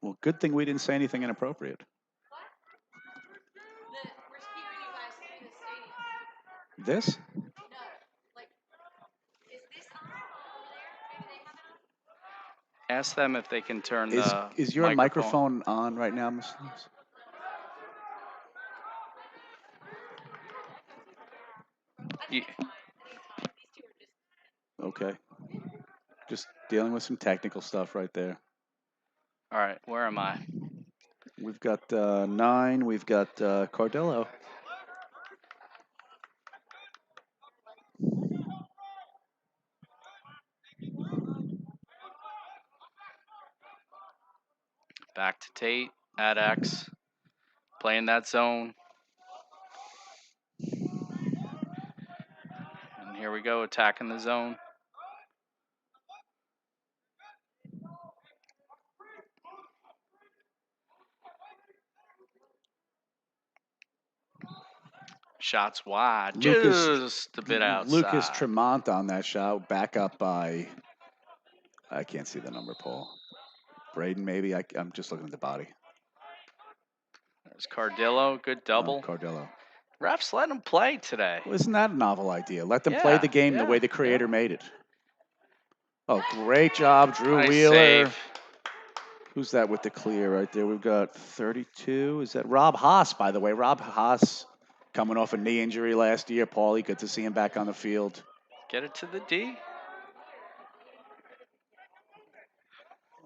Well, good thing we didn't say anything inappropriate. This? Ask them if they can turn Is your microphone on right now, Ms. Lewis? Okay. Just dealing with some technical stuff right there. All right, where am I? We've got 9. We've got Cardillo. Back to Tate at X. Playing that zone. And here we go, attacking the zone. Shots wide, just a bit outside. Lucas Tremont on that shot, back up by, I can't see the number, Paul. Braden, maybe? I'm just looking at the body. There's Cardillo, good double. Cardillo. Refs let him play today. Well, isn't that a novel idea? Let them play the game the way the creator made it. Oh, great job, Drew Wheeler. Save. Who's that with the clear right there? We've got 32. Is that Rob Haas, by the way? Rob Haas coming off a knee injury last year. Paulie, good to see him back on the field. Get it to the D.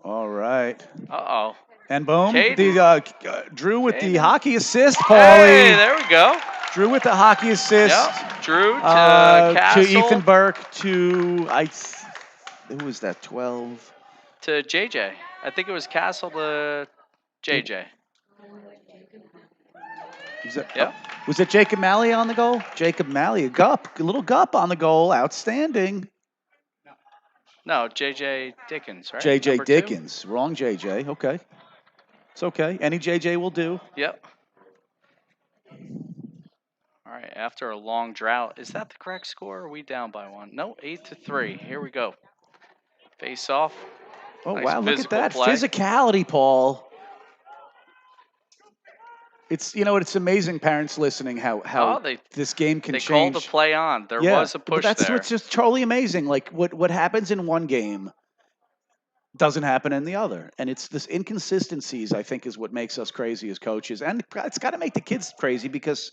All right. Uh-oh. And boom, Drew with the hockey assist, Paulie. Hey, there we go. Drew with the hockey assist. Yep. Drew to Castle. To Ethan Burke, who was that, 12? To JJ. I think it was Castle to JJ. Was it Jacob Malley on the goal? Jacob Malley, a little gup on the goal. Outstanding. No, JJ Dickens, right? JJ Dickens. Wrong JJ. Okay. It's okay. Any JJ will do. Yep. All right, after a long drought. Is that the correct score? Or are we down by 1? No, 8-3. Here we go. Face off. Oh, nice wow, look at that. Play. Physicality, Paul. It's amazing, parents listening, how this game can change. They called the play on. There was a push but that's there. what's just totally amazing. Like, what happens in one game doesn't happen in the other. And it's this inconsistencies, I think, is what makes us crazy as coaches. And it's got to make the kids crazy because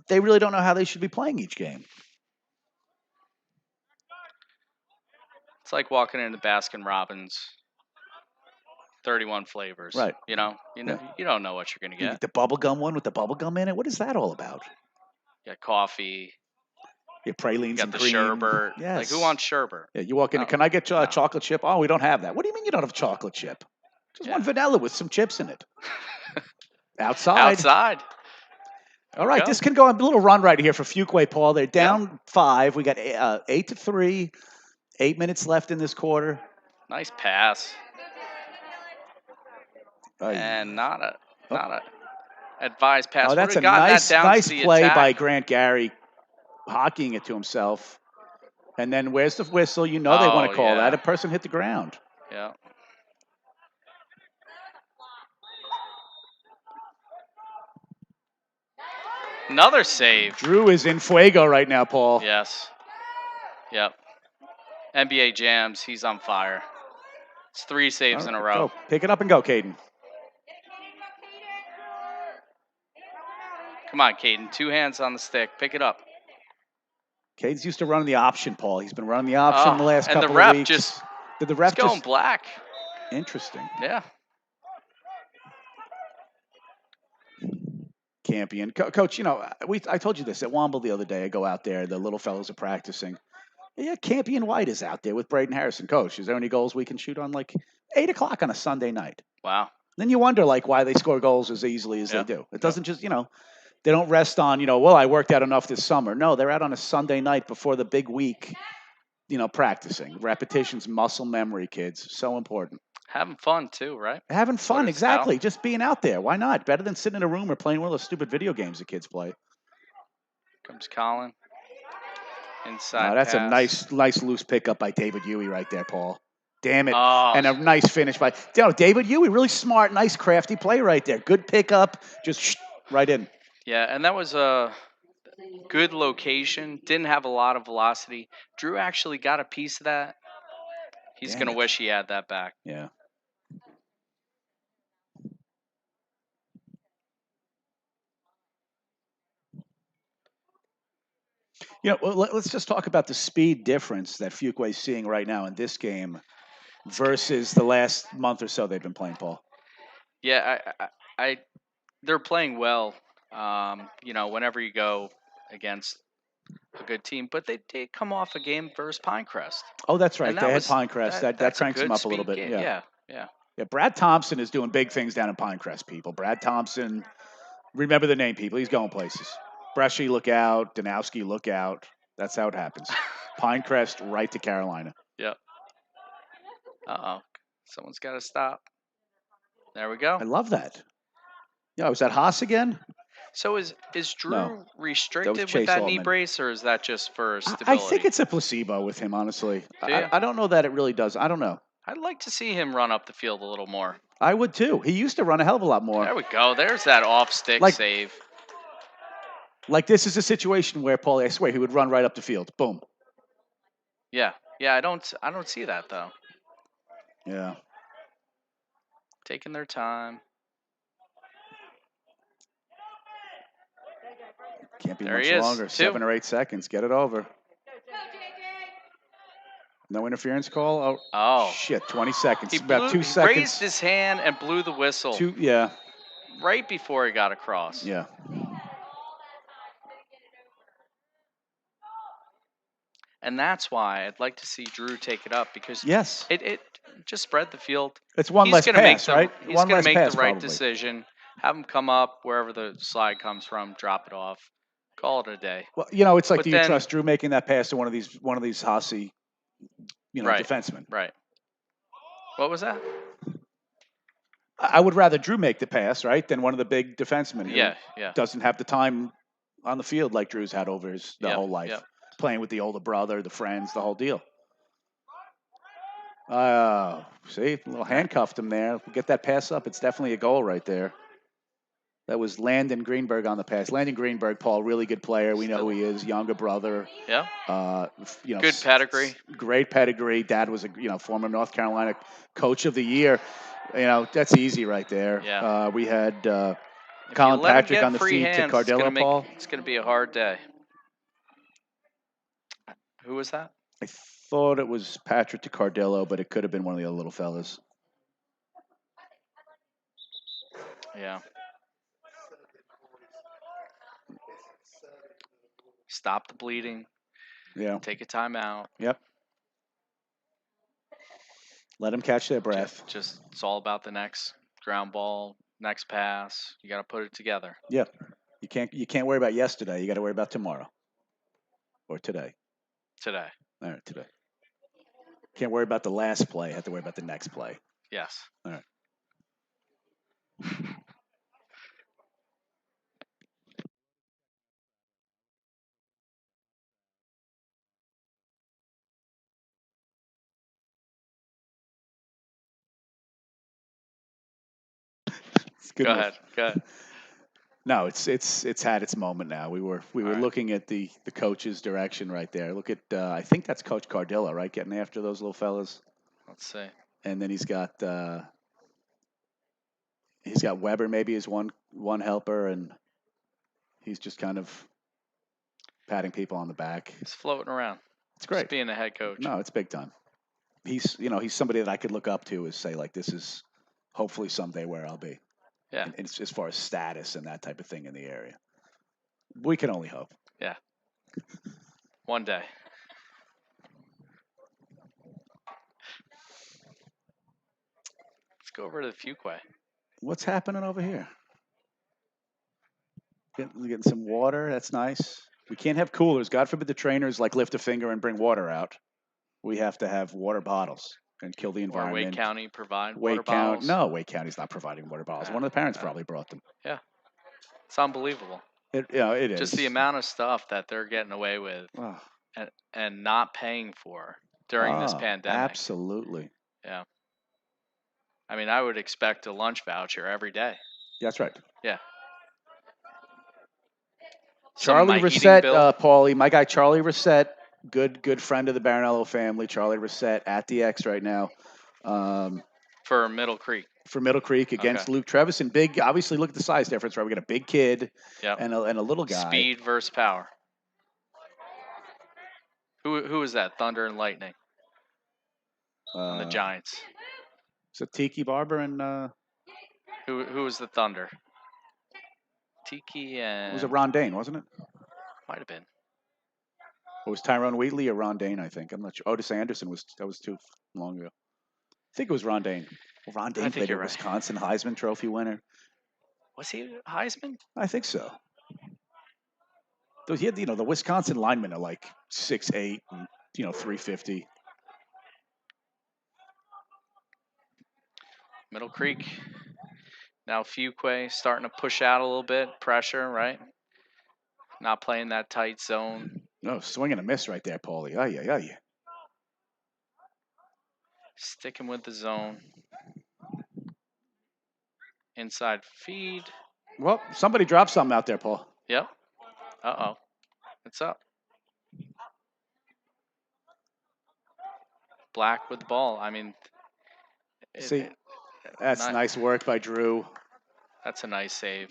they really don't know how they should be playing each game. It's like walking into Baskin Robbins, 31 flavors. Right. You don't know what you're going to get. The bubblegum one with the bubblegum in it. What is that all about? You got coffee, Yeah, pralines Got and the cream. sherbet. Yes. Like, who wants sherbet? Yeah, you walk in. No, Can I get no. chocolate chip? Oh, we don't have that. What do you mean you don't have chocolate chip? Just Yeah. one vanilla with some chips in it. Outside. Outside. All right, this can go on a little run right here for Fuquay, Paul. They're down 5. We got 8-3. 8 minutes left in this quarter. Nice pass. Ay. And not a Oh. advised pass. Oh, Would that's a have gotten nice, that down nice to the play attack. by Grant Gary, hockeying it to himself. And then where's the whistle? You know they want to call that. A person hit the ground. Yeah. Another save. Drew is in fuego right now, Paul. Yes. Yep. NBA Jams. He's on fire. It's 3 saves in a row. Go. Pick it up and go, Caden. Come on, Caden. 2 hands on the stick. Pick it up. Caden's used to running the option, Paul. He's been running the option the last couple of weeks. And the ref did the ref going black. Interesting. Yeah. Campion. Coach, you know, I told you this at Womble the other day. I go out there. The little fellows are practicing. Yeah, Campion White is out there with Braden Harrison. Coach, is there any goals we can shoot on like 8 o'clock on a Sunday night? Wow. Then you wonder like why they score goals as easily as they do. It doesn't just, they don't rest on, well, I worked out enough this summer. No, they're out on a Sunday night before the big week, practicing. Repetitions, muscle memory, kids. So important. Having fun too, right? Having fun, exactly. Just being out there. Why not? Better than sitting in a room or playing one of those stupid video games the kids play. Comes Colin. Inside that's pass. a nice loose pickup by David Huey right there, Paul. Damn it. Oh. And a nice finish by David Huey. Really smart, nice, crafty play right there. Good pickup. Just right in. Yeah, and that was a good location. Didn't have a lot of velocity. Drew actually got a piece of that. He's going to wish he had that back. Yeah. Let's just talk about the speed difference that Fuquay's seeing right now in this game versus the last month or so they've been playing, Paul. Yeah, they're playing well. Whenever you go against a good team, but they did come off a game versus Pinecrest. Oh, that's right. They had Pinecrest. That cranks them up a little bit. Game. Yeah. Brad Thompson is doing big things down in Pinecrest, people. Brad Thompson, remember the name, people. He's going places. Bresci, look out. Danowski, look out. That's how it happens. Pinecrest, right to Carolina. Yep. Uh-oh. Someone's got to stop. There we go. I love that. Yeah, was that Haas again? So is Drew restricted with that knee brace, or is that just for stability? I think it's a placebo with him, honestly. I don't know that it really does. I don't know. I'd like to see him run up the field a little more. I would too. He used to run a hell of a lot more. There we go. There's that off-stick save. Like this is a situation where, Paul, I swear, he would run right up the field. Boom. Yeah. I don't see that, though. Yeah. Taking their time. Can't be much longer. 7 or 8 seconds. Get it over. No interference call? Oh. Shit. 20 seconds. About 2 seconds. He raised his hand and blew the whistle. Yeah. Right before he got across. Yeah. And that's why I'd like to see Drew take it up because it just spread the field. It's one less pass, right? He's going to make the right decision. Have him come up wherever the slide comes from, drop it off, call it a day. Well, it's like, do you trust Drew making that pass to one of these Hasse, defensemen? Right. What was that? I would rather Drew make the pass, right, than one of the big defensemen who doesn't have the time on the field like Drew's had over his whole life. Yep. Playing with the older brother, the friends, the whole deal. See, a little handcuffed him there. Get that pass up. It's definitely a goal right there. That was Landon Greenberg on the pass. Landon Greenberg, Paul, really good player. We know who he is. Younger brother. Yeah. Good pedigree. Great pedigree. Dad was a former North Carolina Coach of the Year. That's easy right there. Yeah. We had Colin Patrick on the feed to Cardillo, Paul. It's going to be a hard day. Who was that? I thought it was Patrick to Cardillo, but it could have been one of the other little fellas. Yeah. Stop the bleeding. Yeah. Take a timeout. Yep. Let them catch their breath. Just it's all about the next ground ball, next pass. You got to put it together. Yeah. You can't worry about yesterday. You got to worry about tomorrow or today. Today. All right, today. Can't worry about the last play. Have to worry about the next play. Yes. All right. It's good Go move. ahead. Go ahead. No, it's had its moment now. We were All right. looking at the coach's direction right there. Look at I think that's Coach Cardilla, right, getting after those little fellas. Let's see. And then he's got Weber maybe as one helper, and he's just kind of patting people on the back. He's floating around. It's great. Just being a head coach. No, it's big time. He's somebody that I could look up to as say like this is hopefully someday where I'll be. Yeah. And it's as far as status and that type of thing in the area. We can only hope. Yeah. One day. Let's go over to the Fuquay. What's happening over here? Getting some water. That's nice. We can't have coolers. God forbid the trainers like lift a finger and bring water out. We have to have water bottles and kill the Or environment. Wake County provide Wake water bottles. No, Wake County's not providing water bottles. One of the parents probably brought them. Yeah. It's unbelievable. It is. Just the amount of stuff that they're getting away with Oh, and not paying for during this pandemic. Absolutely. Yeah. I mean, I would expect a lunch voucher every day. That's right. Yeah. Charlie Reset, Paulie, my guy Charlie Reset, good friend of the Barinello family. Charlie Reset at the X right now. For Middle Creek. For Middle Creek against Luke Trevison. Big, obviously, look at the size difference, right? We got a big kid and a little guy. Speed versus power. Who is that? Thunder and Lightning on the Giants. So Tiki Barber and who was the Thunder? Tiki and it was a Ron Dane, wasn't it? Might have been. It was Tyrone Wheatley or Ron Dane, I think. I'm not sure. Otis Anderson was too long ago. I think it was Ron Dane. Well, Ron Dane played at Wisconsin, Heisman Trophy winner. Was he Heisman? I think so. Those, the Wisconsin linemen are like 6'8" and 350. Middle Creek. Now Fuquay starting to push out a little bit, pressure, right? Not playing that tight zone. No, swing and a miss right there, Paulie. Yeah. Sticking with the zone. Inside feed. Well, somebody dropped something out there, Paul. Yep. Uh-oh. It's up. Black with the ball. I mean, that's nice work by Drew. That's a nice save.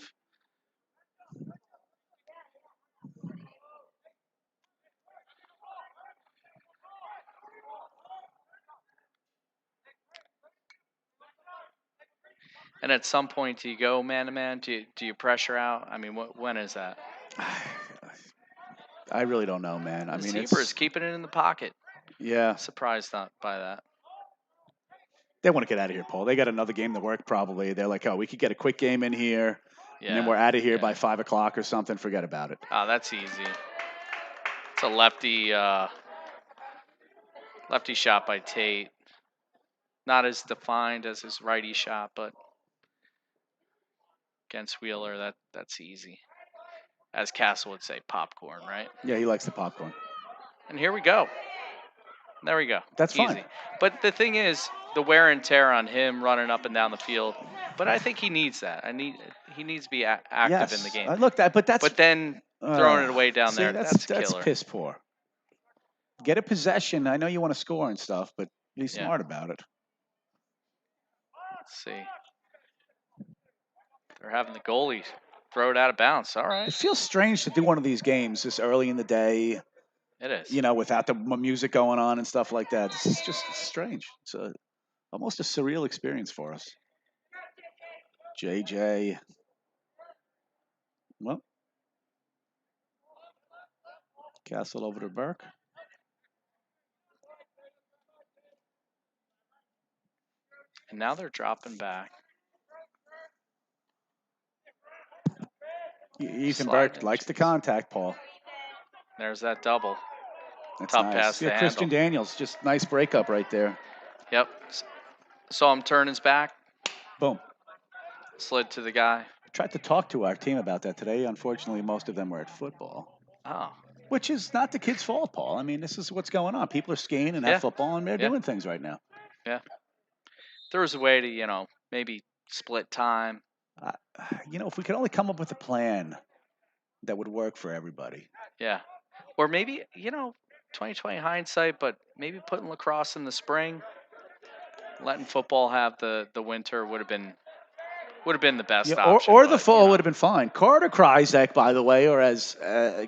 And at some point, do you go man to man? Do you pressure out? I mean, when is that? I really don't know, man. I mean, Receivers keeping it in the pocket. Yeah. Surprised not by that. They want to get out of here, Paul. They got another game to work probably. They're like, oh, we could get a quick game in here, and then we're out of here by 5 o'clock or something. Forget about it. Oh, that's easy. It's a lefty shot by Tate. Not as defined as his righty shot, but against Wheeler, that's easy. As Castle would say, popcorn, right? Yeah, he likes the popcorn. And here we go. There we go. That's easy. fine. But the thing is, the wear and tear on him running up and down the field. But I think he needs that. He needs to be active in the game. But then throwing it away down there, that's a killer. That's piss poor. Get a possession. I know you want to score and stuff, but be smart about it. Let's see. They're having the goalie throw it out of bounds. All right. It feels strange to do one of these games this early in the day. It is. Without the music going on and stuff like that. This is just strange. It's almost a surreal experience for us. JJ. Well. Castle over to Burke. And now they're dropping back. Ethan Sliding Burke likes the edges. contact, Paul. There's that double. That's Tough nice. pass Yeah, to Christian handle. Daniels, just nice breakup right there. Yep. Saw him turn his back. Boom. Slid to the guy. I tried to talk to our team about that today. Unfortunately, most of them were at football, Oh. which is not the kids' fault, Paul. I mean, this is what's going on. People are skiing and have Yeah. football, and they're Yeah. doing things right now. Yeah. There was a way to, maybe split time. If we could only come up with a plan that would work for everybody. Yeah. Or maybe, 2020 hindsight, but maybe putting lacrosse in the spring, letting football have the winter would have been the Yeah, best or, option. or the But, fall would have been fine. Carter Kryzak, by the way, or as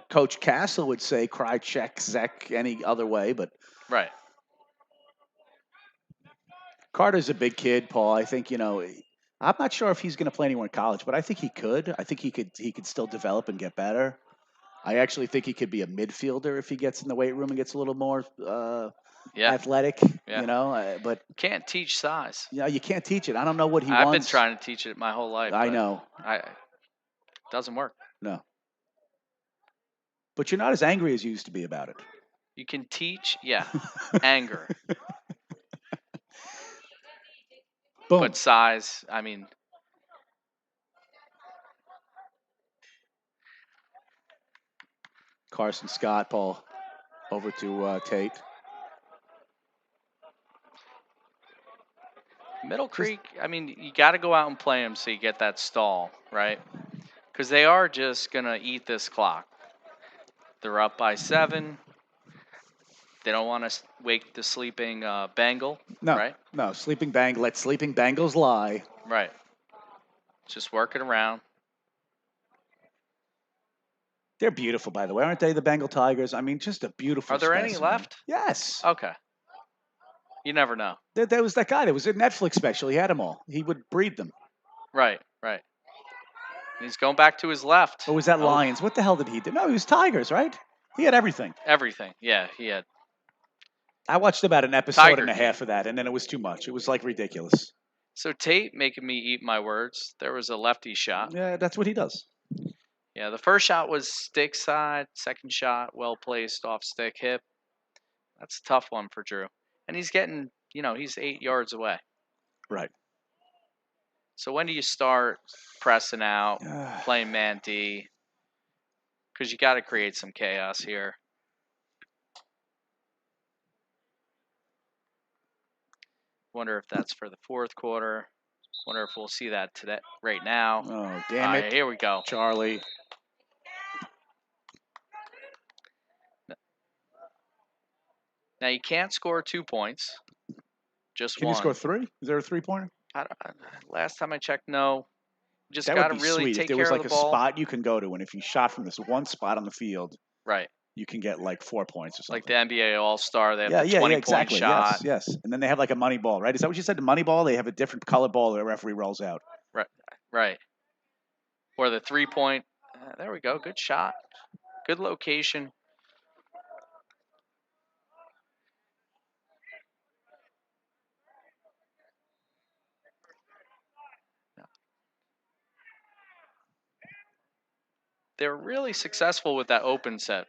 Coach Castle would say, Krychek, Zek, any other way. But right. Carter's a big kid, Paul. I think I'm not sure if he's going to play anywhere in college, but I think he could. I think he could still develop and get better. I actually think he could be a midfielder if he gets in the weight room and gets a little more Yeah. athletic. Yeah. But Can't teach size. you can't teach it. I don't know what he I've been wants. trying to teach it my whole life. I but know. doesn't work. No. But you're not as angry as you used to be about it. You can teach, anger. Boom. But size, I mean, Carson Scott, Paul, over to Tate. Middle Creek, I mean, you got to go out and play them so you get that stall, right? Because they are just going to eat this clock. They're up by 7. They don't want to wake the sleeping Bengal, No, right? no, let sleeping Bengals lie. Right. Just work it around. They're beautiful, by the way, aren't they? The Bengal Tigers. I mean, just a beautiful. Are there any specimen. left? Yes. Okay. You never know. There was that guy. There was a Netflix special. He had them all. He would breed them. Right. And he's going back to his left. Or was that Lions? What the hell did he do? No, he was Tigers, right? He had everything. Everything. Yeah, he had. I watched about an episode Tiger and a King. half of that, and then it was too much. It was like ridiculous. So Tate making me eat my words. There was a lefty shot. Yeah, that's what he does. Yeah, the first shot was stick side. Second shot, well placed off stick hip. That's a tough one for Drew. And he's getting, he's 8 yards away. Right. So when do you start pressing out, playing man D? Because you got to create some chaos here. Wonder if that's for the fourth quarter. Wonder if we'll see that today, right now. Oh, damn it. Here we go. Charlie. Now you can't score 2 points. Just Can one. you score 3? Is there a 3-pointer? Last time I checked, no. Just That got would to be really sweet. take If there care was of like the a ball. spot you can go to, and if you shot from this one spot on the field, right, you can get like 4 points or something. like the NBA All-Star, they have the 20-point exactly. shot. Yes. And then they have like a money ball, right? Is that what you said? The money ball? They have a different color ball that the referee rolls out. Right. Or the 3-point. There we go. Good shot. Good location. They're really successful with that open set.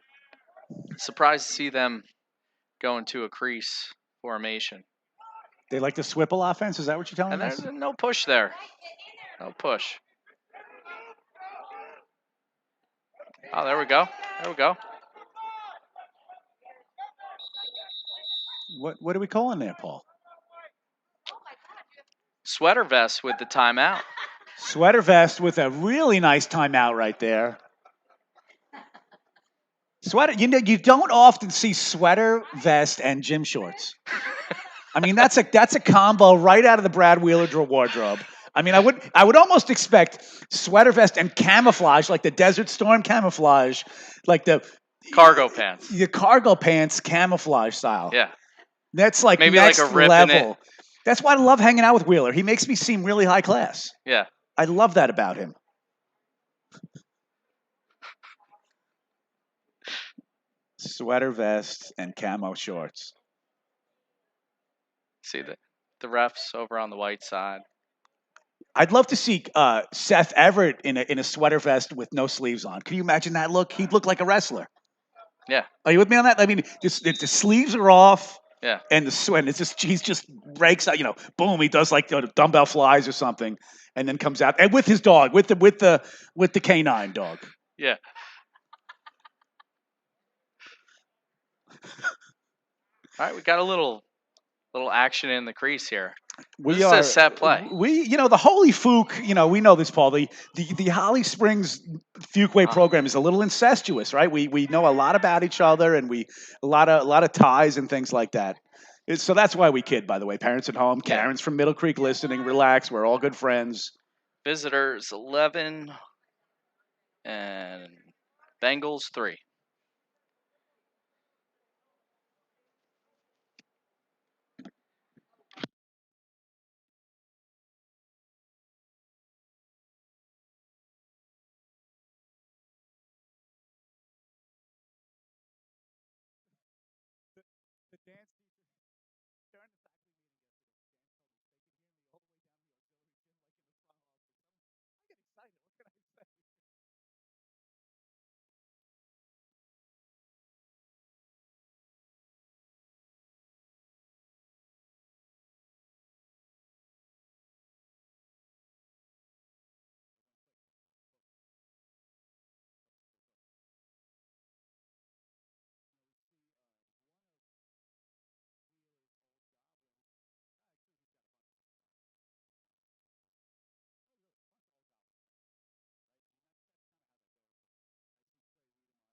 Surprised to see them go into a crease formation. They like the Swipple offense? Is that what you're telling And us? there's no push there. No push. Oh, there we go. What are we calling there, Paul? Sweater vest with the timeout. Sweater vest with a really nice timeout right there. Sweater, you don't often see sweater vest and gym shorts. I mean, that's a combo right out of the Brad Wheeler wardrobe. I mean, I would almost expect sweater vest and camouflage, like the Desert Storm camouflage, like the cargo pants. The cargo pants camouflage style. Yeah. That's like maybe next like a rip level. in it. That's why I love hanging out with Wheeler. He makes me seem really high class. Yeah. I love that about him. Sweater vest and camo shorts. See that the refs over on the white side. I'd love to see Seth Everett in a sweater vest with no sleeves on. Can you imagine that look? He'd look like a wrestler. Yeah. Are you with me on that? I mean, just the sleeves are off. Yeah. And the sweat, it's just he's just breaks out, boom, he does like dumbbell flies or something, and then comes out and with his dog, with the canine dog. Yeah. All right, we got a little action in the crease here. This is a set play. The Holy Fuke, we know this, Paul. The Holly Springs Fuqueway program is a little incestuous, right? We know a lot about each other, and a lot of ties and things like that. So that's why we kid, by the way. Parents at home, Yeah. Karen's from Middle Creek listening. Relax, we're all good friends. Visitors 11 and Bengals 3.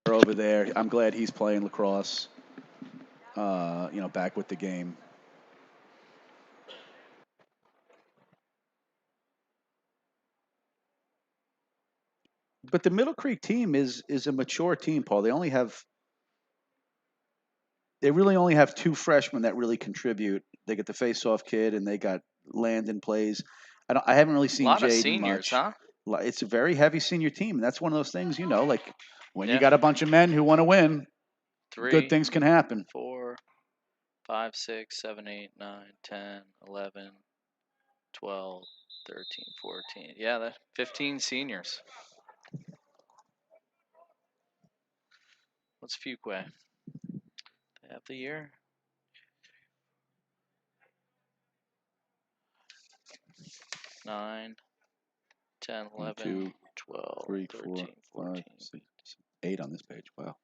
Over there, I'm glad he's playing lacrosse. Back with the game. But the Middle Creek team is a mature team, Paul. They really only have 2 freshmen that really contribute. They get the face-off kid, and they got Landon plays. I haven't really A seen lot of Jaden seniors, much. huh? It's a very heavy senior team, and that's one of those things, like when you Yeah. got a bunch of men who want to win, 3, good things can happen. 4, 5, 6, 7, 8, 9, 10, 11, 12, 13, 14. Yeah, that 15 seniors. What's Fuquay? They have the year. 9, 10, 11, 2, 12, 3, 13, 4, 5, 14. 6, 8 on this page. Wow.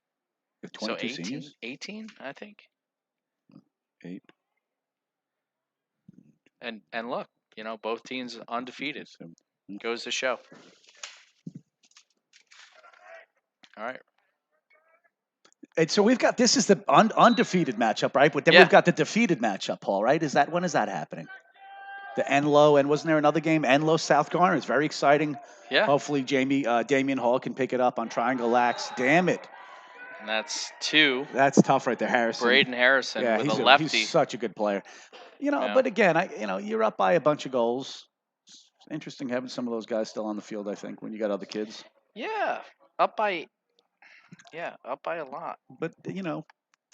You have So 22 18, seniors? 18, I think. 8. And look, both teams undefeated. 7. Goes to show. All right. And so this is the undefeated matchup, right? But then Yeah. we've got the defeated matchup, Paul, right? When is that happening? The Enloe, and wasn't there another game? Enloe South Garner. It's very exciting. Yeah. Hopefully Damian Hall can pick it up on Triangle Lax. Damn it. And that's 2. That's tough right there, Harrison. Braden Harrison Yeah, with a lefty. he's such a good player. Yeah. But again, you're up by a bunch of goals. It's interesting having some of those guys still on the field, I think, when you got other kids. Yeah. Up by a lot. But,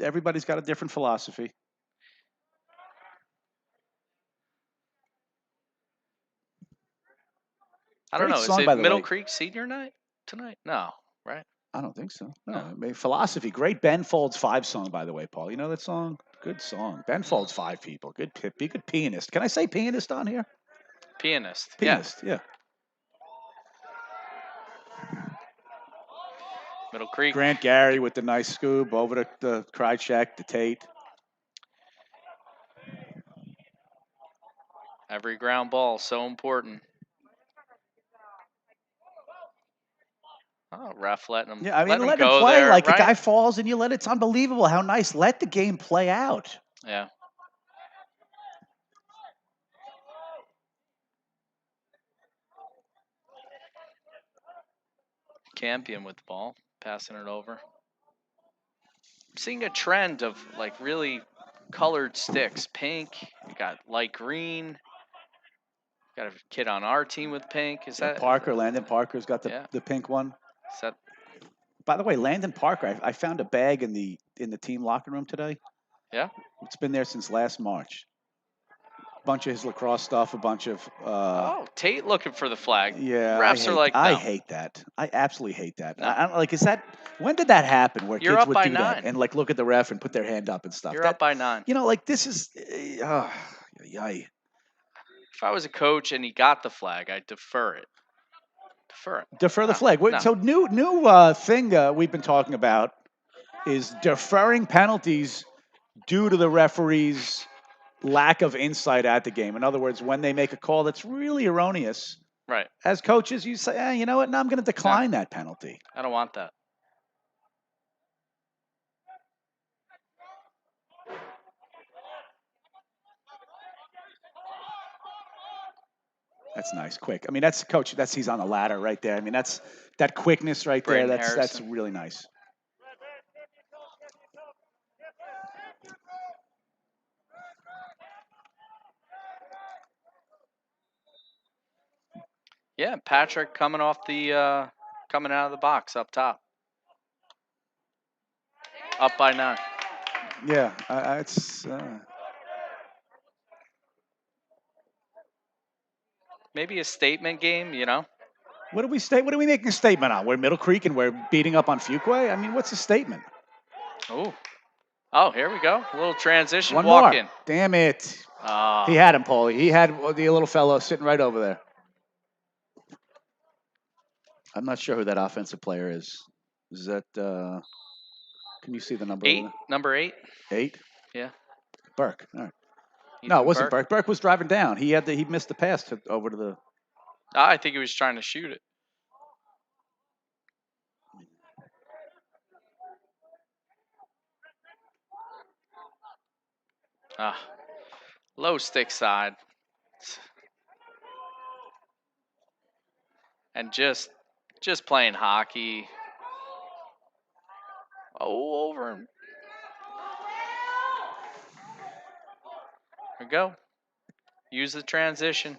everybody's got a different philosophy. I don't Great know. song, Is by it the Middle way. Creek senior night tonight? No, right? I don't think so. No, No. I mean, philosophy. Great Ben Folds 5 song, by the way, Paul. You know that song? Good song. Ben Folds 5 people. Be a good pianist. Can I say pianist on here? Pianist. Pianist, yeah. Middle Creek. Grant Gary with the nice scoop over the Krychek, the Tate. Every ground ball so important. Oh, ref letting him. Yeah, I mean, let him let him go play. there, Like right? a guy falls and you let it. It's unbelievable how nice. Let the game play out. Yeah. Campion with the ball, passing it over. I'm seeing a trend of like really colored sticks. Pink, you got light green. Got a kid on our team with pink. Is that Parker? Landon Parker's got Yeah. the pink one. Is that By the way, Landon Parker, I found a bag in the team locker room today. Yeah? It's been there since last March. bunch of his lacrosse stuff, a bunch of Oh, Tate looking for the flag. yeah, Refs are like, I no, hate that. I absolutely hate that. no. I don't like. Is that when did that happen? Where You're kids up would by do that 9. and like look at the ref and put their hand up and stuff. You're That up by 9. like this is, yay. If I was a coach and he got the flag, I'd defer it. Defer it. Defer the No, flag. no. So new thing we've been talking about is deferring penalties due to the referee's lack of insight at the game. In other words, when they make a call that's really erroneous, Right. as coaches, you say, you know what? No, I'm going to decline that penalty. I don't want that. That's nice, quick. I mean, that's coach. That's he's on the ladder right there. I mean, that's that quickness right there. Braden That's Harrison. really nice. Yeah, Patrick coming off the coming out of the box up top. Up by 9. Yeah, it's Maybe a statement game, you know? what do we state? What are we making a statement on? We're Middle Creek and we're beating up on Fuquay. I mean, what's the statement? Oh. Oh, here we go. A little transition One walk more. in. Damn it. Ah. He had him, Paulie. He had the little fellow sitting right over there. I'm not sure who that offensive player is. Is that? Can you see the number? 8. Number 8. 8. Yeah. Burke. All right. No, Ethan it wasn't Burke. Burke. Burke was driving down. He missed the pass over to the. I think he was trying to shoot it. Ah. Low stick side. And just playing hockey. Oh, over him. There we go. Use the transition.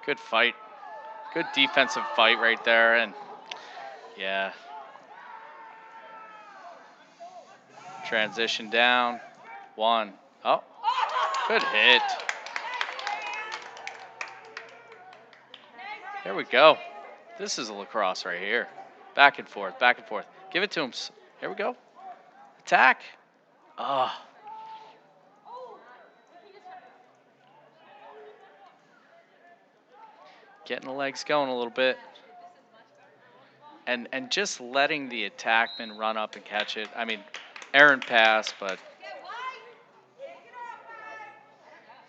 Good fight. Good defensive fight right there. And yeah. Transition down. 1. Oh, good hit. There we go. This is a lacrosse right here. Back and forth, back and forth. Give it to him. Here we go. Attack. Ah. Getting the legs going a little bit. And just letting the attackman run up and catch it. I mean, errant pass, but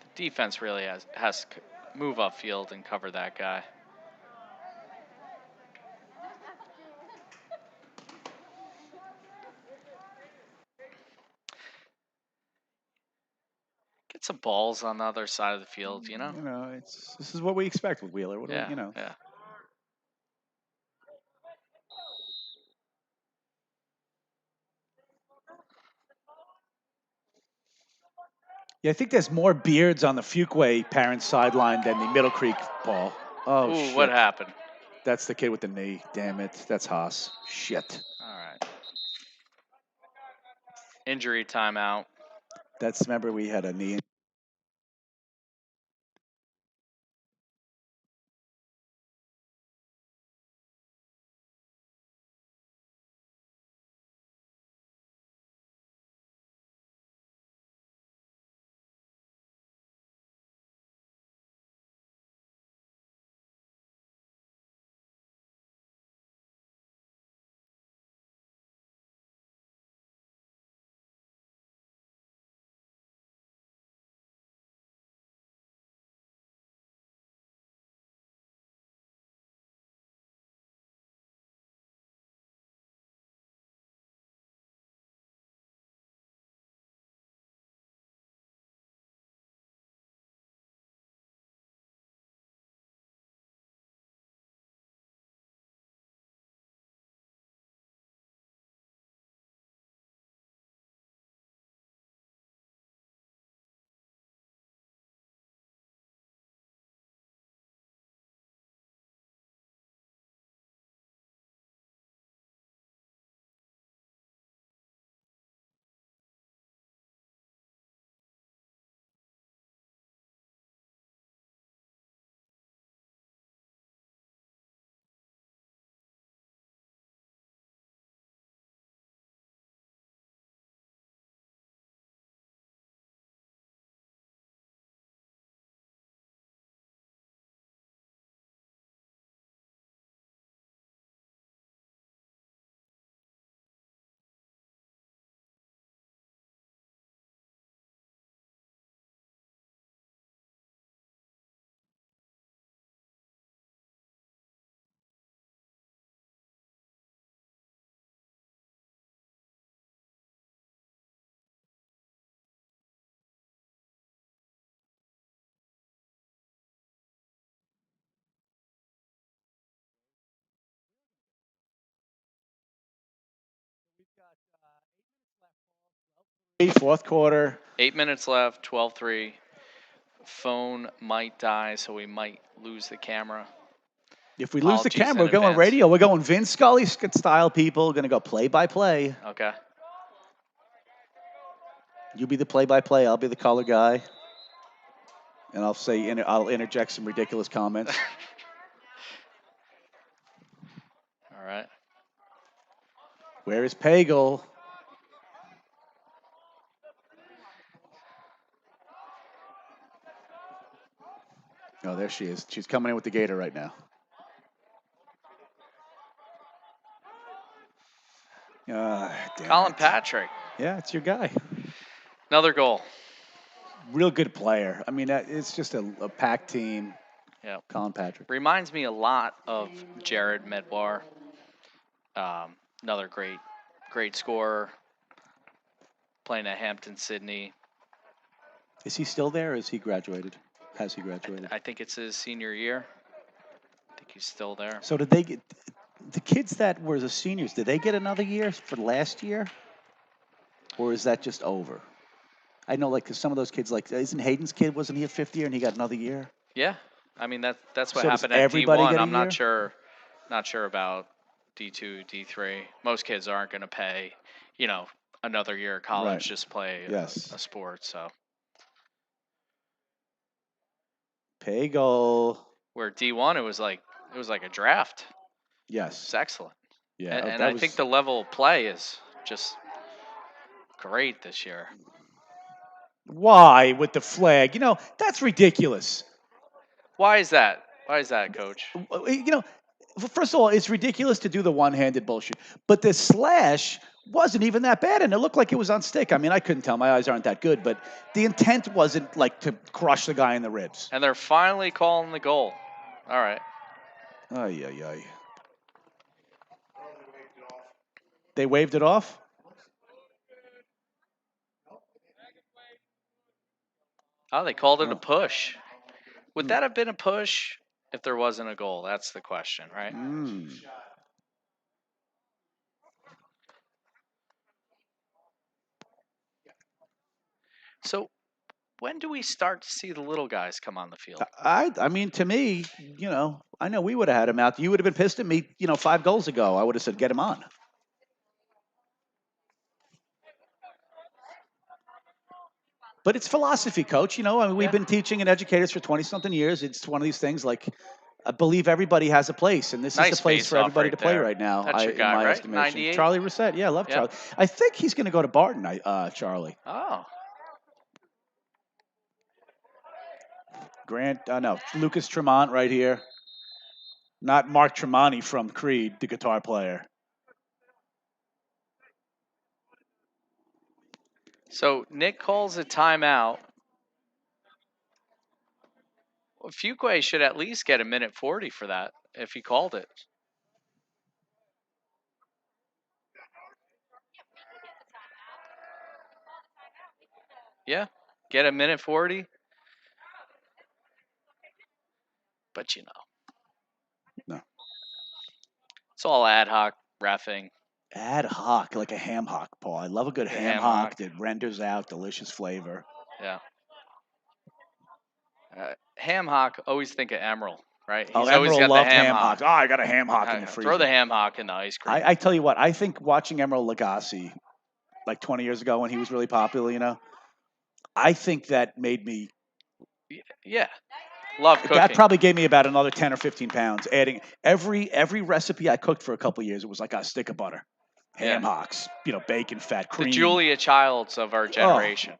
the defense really has to move upfield and cover that guy. Get some balls on the other side of the field, you know? You know, this is what we expect with Wheeler. What do Yeah, we, you know? yeah. Yeah, I think there's more beards on the Fuquay parents' sideline than the Middle Creek, Paul. Oh, Ooh, shit. what happened? That's the kid with the knee. Damn it. That's Haas. Shit. All right. Injury timeout. Remember, we had a knee Fourth quarter. 8 minutes left. 12-3. Phone might die, so we might lose the camera. If we lose the Apologies camera, in we're going advance. radio. We're going Vince Scully style, people. Going to go play by play. Okay. You be the play by play. I'll be the color guy. And I'll interject some ridiculous comments. All right. Where is Pagel? Oh, there she is. She's coming in with the gator right now. Colin Patrick. Yeah, it's your guy. Another goal. Real good player. I mean, it's just a packed team. Yeah. Colin Patrick. Reminds me a lot of Jared Medbar. Another great scorer. Playing at Hampton Sydney. Is he still there or has he graduated? Has he graduated? I think it's his senior year. I think he's still there. So did they get the kids that were the seniors? Did they get another year for last year, or is that just over? I know, like, 'cause some of those kids, like, isn't Hayden's kid? Wasn't he a fifth year and he got another year? Yeah, I mean that's what So does happened at everybody D1. get a I'm not year? sure about D2, D3. Most kids aren't going to pay, another year of college Right. just play Yes. a sport. So Pagel. where D1 it was like a draft. Yes. It's excellent. Yeah. And I think the level of play is just great this year. Why with the flag? That's ridiculous. Why is that? Why is that, Coach? First of all, it's ridiculous to do the one-handed bullshit. But the slash wasn't even that bad, and it looked like it was on stick. I mean, I couldn't tell. My eyes aren't that good, but the intent wasn't like to crush the guy in the ribs. And they're finally calling the goal. All right. Ay, ay, ay. They waved it off? Oh, they called it a push. Would that have been a push if there wasn't a goal? That's the question, right? So when do we start to see the little guys come on the field? I mean, to me, I know we would have had him out. You would have been pissed at me, 5 goals ago. I would have said, get him on. But it's philosophy, Coach. I mean, we've been teaching and educators for 20-something years. It's one of these things like, I believe everybody has a place, and this is the place for everybody to play right now. That's your guy, in my right? estimation. 98? Charlie Rousset. Yeah, I love Charlie. I think he's going to go to Barton, Charlie. Oh. No, Lucas Tremont right here. Not Mark Tremonti from Creed, the guitar player. So Nick calls a timeout. Well, Fuquay should at least get a minute 40 for that if he called it. Yeah, get a minute 40. But No. It's all ad hoc reffing. Ad hoc, like a ham hock, Paul. I love a good ham hock that renders out delicious flavor. Yeah. Ham hock, always think of Emerald, right? He's Emerald always got loved the ham hock. Oh, I got a ham hock in the freezer. Throw the ham hock in the ice cream. I tell you what, I think watching Emerald Lagasse, like 20 years ago when he was really popular, I think that made me. Yeah. Love cooking. That probably gave me about another 10 or 15 pounds. Adding every recipe I cooked for a couple of years, it was like a stick of butter, ham hocks, bacon, fat, cream. The Julia Childs of our generation.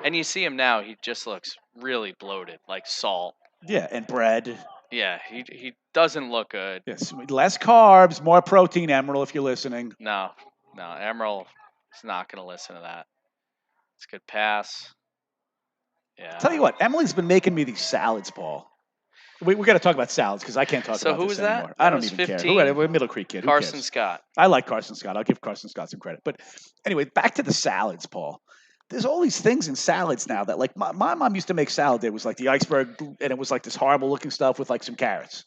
And you see him now; he just looks really bloated, like salt. Yeah, and bread. Yeah, he doesn't look good. Yes, less carbs, more protein, Emerald, if you're listening. No, Emerald is not going to listen to that. It's a good pass. Yeah. Tell you what, Emily's been making me these salads, Paul. We got to talk about salads because I can't talk about this anymore. That I don't even 15? care. We're Middle Creek kid. Carson Scott. I like Carson Scott. I'll give Carson Scott some credit. But anyway, back to the salads, Paul. There's all these things in salads now that, like, my mom used to make salad. It was like the iceberg, and it was like this horrible looking stuff with like some carrots.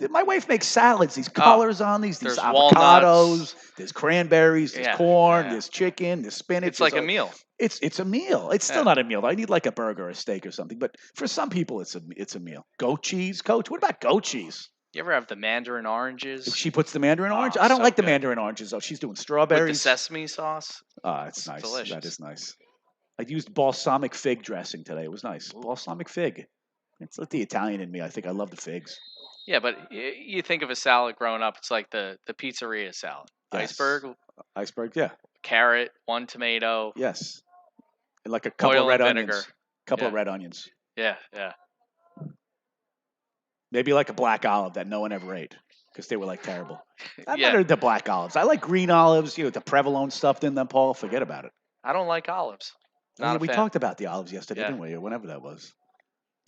My wife makes salads. These Oh, colors on these there's avocados. walnuts. There's cranberries. There's Yeah, corn. yeah. There's chicken. There's spinach. It's like a meal. It's a meal. It's still Yeah. not a meal. I need like a burger or a steak or something. But for some people, it's a meal. Goat cheese, coach. What about goat cheese? You ever have the mandarin If oranges she puts the mandarin orange, Oh, I don't so like the good. mandarin oranges though. She's doing with the strawberries. sesame sauce? It's It's nice. delicious. That is nice. I used balsamic fig dressing today. It was nice. Ooh. Balsamic fig. It's like the Italian in me. I think I love the figs. Yeah, but you think of a salad growing up, it's like the pizzeria salad. Yes. Iceberg, Yeah. carrot, 1 tomato, Yes. And like a couple oil of red and onions. vinegar. Couple of Yeah. red onions. Yeah, yeah. Maybe like a black olive that no one ever ate because they were like terrible. I'm Yeah. not into black olives. I like green olives. The provolone stuffed in them. Paul, forget about it. I don't like olives. Oh, yeah, Not a we fan. talked about the olives yesterday, Yeah. didn't we? Or whenever that was.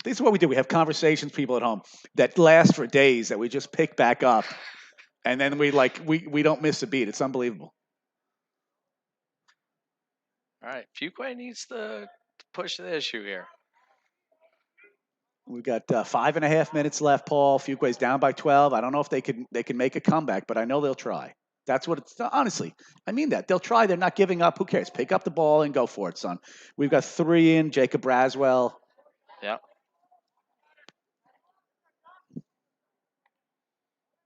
This is what we do. We have conversations, people at home, that last for days that we just pick back up, and then we don't miss a beat. It's unbelievable. All right, Fuquay needs to push the issue here. We've got 5.5 minutes left, Paul. Fuquay's down by 12. I don't know if they can make a comeback, but I know they'll try. That's what it's honestly. I mean that. They'll try. They're not giving up. Who cares? Pick up the ball and go for it, son. We've got 3 in. Jacob Braswell. Yeah.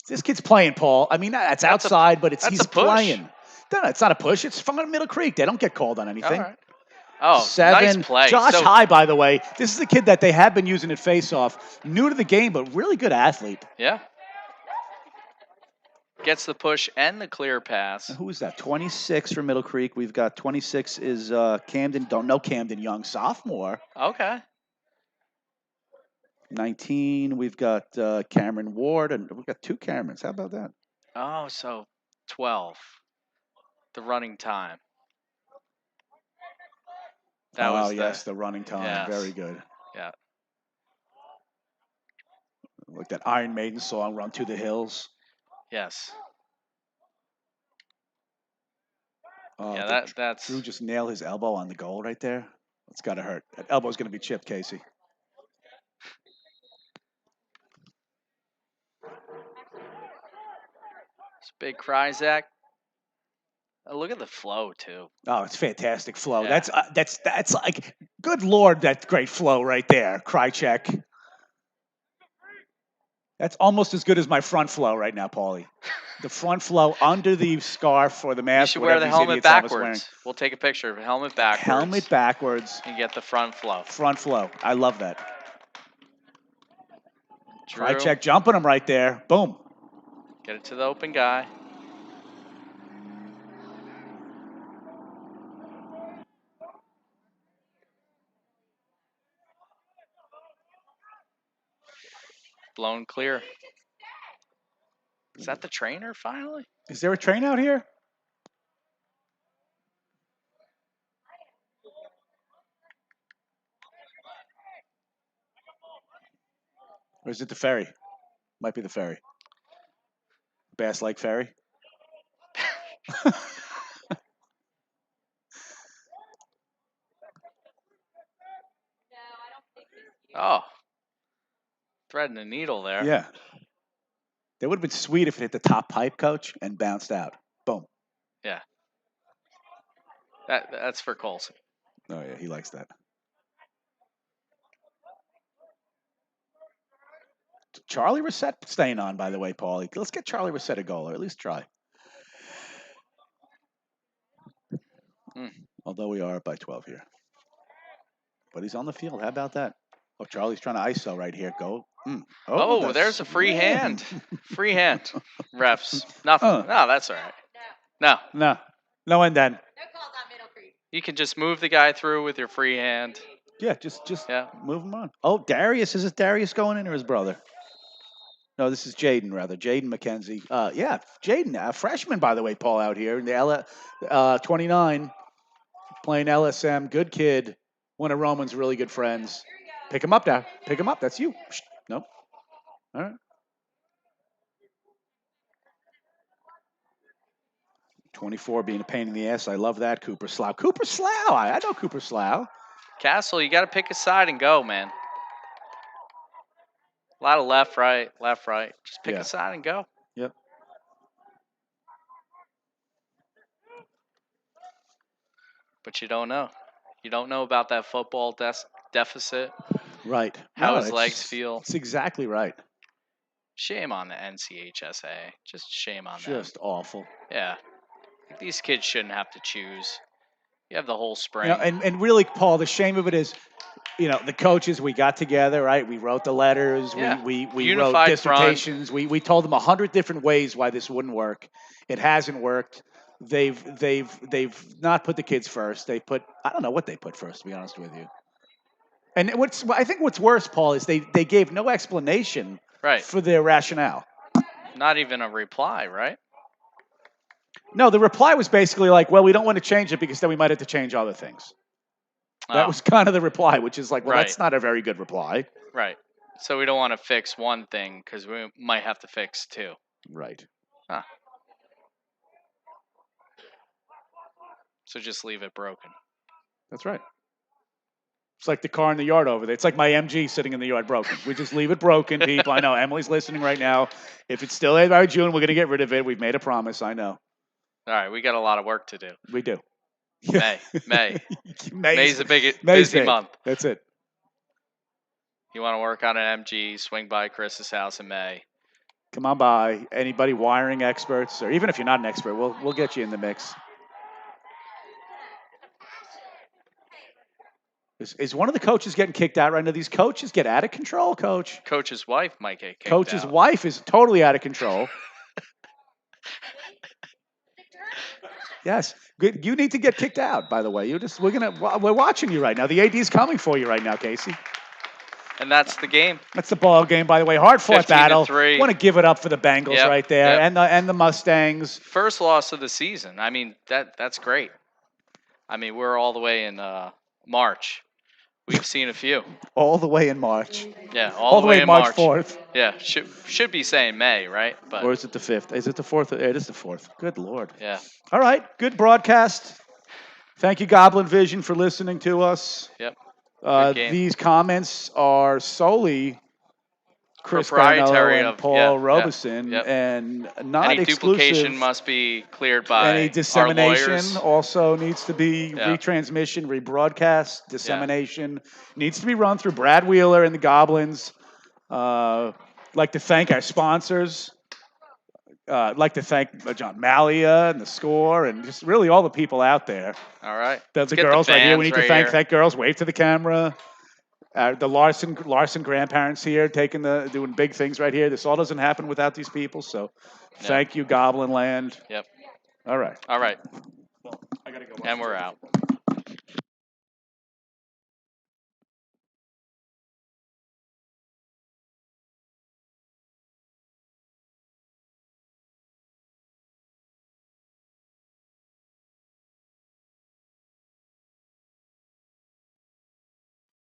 This kid's playing, Paul. I mean, that's outside, but that's he's a push. playing. No, it's not a push. It's from Middle Creek. They don't get called on anything. All right. Oh, 7. nice play. Josh So- High, by the way. This is a kid that they have been using at face-off. New to the game, but really good athlete. Yeah. Gets the push and the clear pass. Who is that? 26 for Middle Creek. We've got 26 is Camden. Don't know Camden Young, sophomore. Okay. 19, we've got Cameron Ward, and we've got 2 Camerons. How about that? Oh, so 12. The running time. That was the running time. Yes. Very good. Yeah. Like that Iron Maiden song, Run to the Hills. Yes. Yeah, that's Drew just nailed his elbow on the goal right there. It's got to hurt. That elbow's going to be chipped, Casey. It's a big cry, Zach. Look at the flow too. Oh, it's fantastic flow. Yeah. That's like, good Lord, that's great flow right there. Krychek. That's almost as good as my front flow right now, Paulie. The front flow under the scarf or the You mask. should wear the whatever these helmet idiots have us wearing. backwards. We'll take a picture of helmet backwards. Helmet backwards. And get the front flow. Front flow. I love that. Drew, Krychek jumping him right there. Boom. get it to the open guy. Blown clear. Is that the trainer finally? Is there a train out here? Or is it the ferry? Might be the ferry. Bass Lake Ferry. Oh. Threading a needle there. Yeah. That would have been sweet if it hit the top pipe, coach, and bounced out. Boom. Yeah. That's for Colson. Oh, yeah, he likes that. Charlie Reset staying on, by the way, Paulie. Let's get Charlie Reset a goal, or at least try. Although we are up by 12 here. But he's on the field. How about that? Oh, Charlie's trying to ISO right here. Go. Oh, there's a free hand. Free hand. Refs. Nothing. No, that's all right. No. No, and then. No calls on Middle Creek. You can just move the guy through with your free hand. Yeah, just Yeah. move him on. Oh, Darius. Is it Darius going in or his brother? No, this is Jaden, rather. Jaden McKenzie. Yeah, Jaden, a freshman, by the way, Paul, out here. In the 29, playing LSM. Good kid. One of Roman's really good friends. Pick him up now. Pick him up. That's you. Shh. No. All right. 24 being a pain in the ass. I love that. Cooper Slough. Cooper Slough. I know Cooper Slough. Castle, you got to pick a side and go, man. lot of left, right, left, right. Just pick Yeah. a side and go. Yep. But you don't know. You don't know about that football deficit, Right. how No, his legs feel. it's exactly right. Shame on the NCHSA. Just shame on them. Just awful. Yeah. These kids shouldn't have to choose. You have the whole You spring. know, and really, Paul, the shame of it is, the coaches, we got together, right? We wrote the letters, Yeah. we wrote Unified front. dissertations, we told them 100 different ways why this wouldn't work. It hasn't worked. They've not put the kids first. They put, I don't know what they put first, to be honest with you. And I think what's worse, Paul, is they gave no explanation Right. for their rationale. Not even a reply, right? No, the reply was basically like, well, we don't want to change it because then we might have to change other things. That Oh, was kind of the reply, which is like, well, Right. that's not a very good reply. right. So we don't want to fix one thing because we might have to fix two. Right. Huh. So just leave it broken. That's right. It's like the car in the yard over there. It's like my MG sitting in the yard broken. We just leave it broken, people. I know Emily's listening right now. If it's still there by June, we're going to get rid of it. We've made a promise. I know. All right, we got a lot of work to do. We do. May. May's a May's busy big. month. That's it. You want to work on an MG, swing by Chris's house in May. Come on by. Anybody wiring experts, or even if you're not an expert, we'll get you in the mix. Is one of the coaches getting kicked out right now? These coaches get out of control, Coach. Coach's wife might get kicked Coach's out. wife is totally out of control. Yes, you need to get kicked out. By the way, we're watching you right now. The AD's coming for you right now, Casey. And that's the game. That's the ball game, by the way. Hard fought 15-3. battle. Want to give it up for the Bengals Yep, right there, yep. and the Mustangs. First loss of the season. I mean, that's great. I mean, we're all the way in March. We've seen a few. All the way in March. Yeah, all the way in March 4th. Yeah, should be saying May, right? But Or is it the 5th? Is it the 4th? It is the 4th. Good Lord. yeah, All right. Good broadcast. Thank you, Goblin Vision, for listening to us. yep. Good game. These comments are solely Chris Proprietary Garneau and of- Paul yeah, Robeson, yep. and not Any exclusive. duplication must be cleared by Any dissemination our lawyers. also needs to be Yeah. retransmission, rebroadcast, dissemination needs to be run through Brad Wheeler and the Goblins. Like to thank our sponsors. Like to thank John Malia and the Score and just really all the people out there. All right. The Let's get girls right here. We fans need to right thank here. thank girls. Wave to the camera. The Larson grandparents here doing big things right here. This all doesn't happen without these people. So thank you, Goblin Land. Yep. All right. All right. I gotta go. And we're out.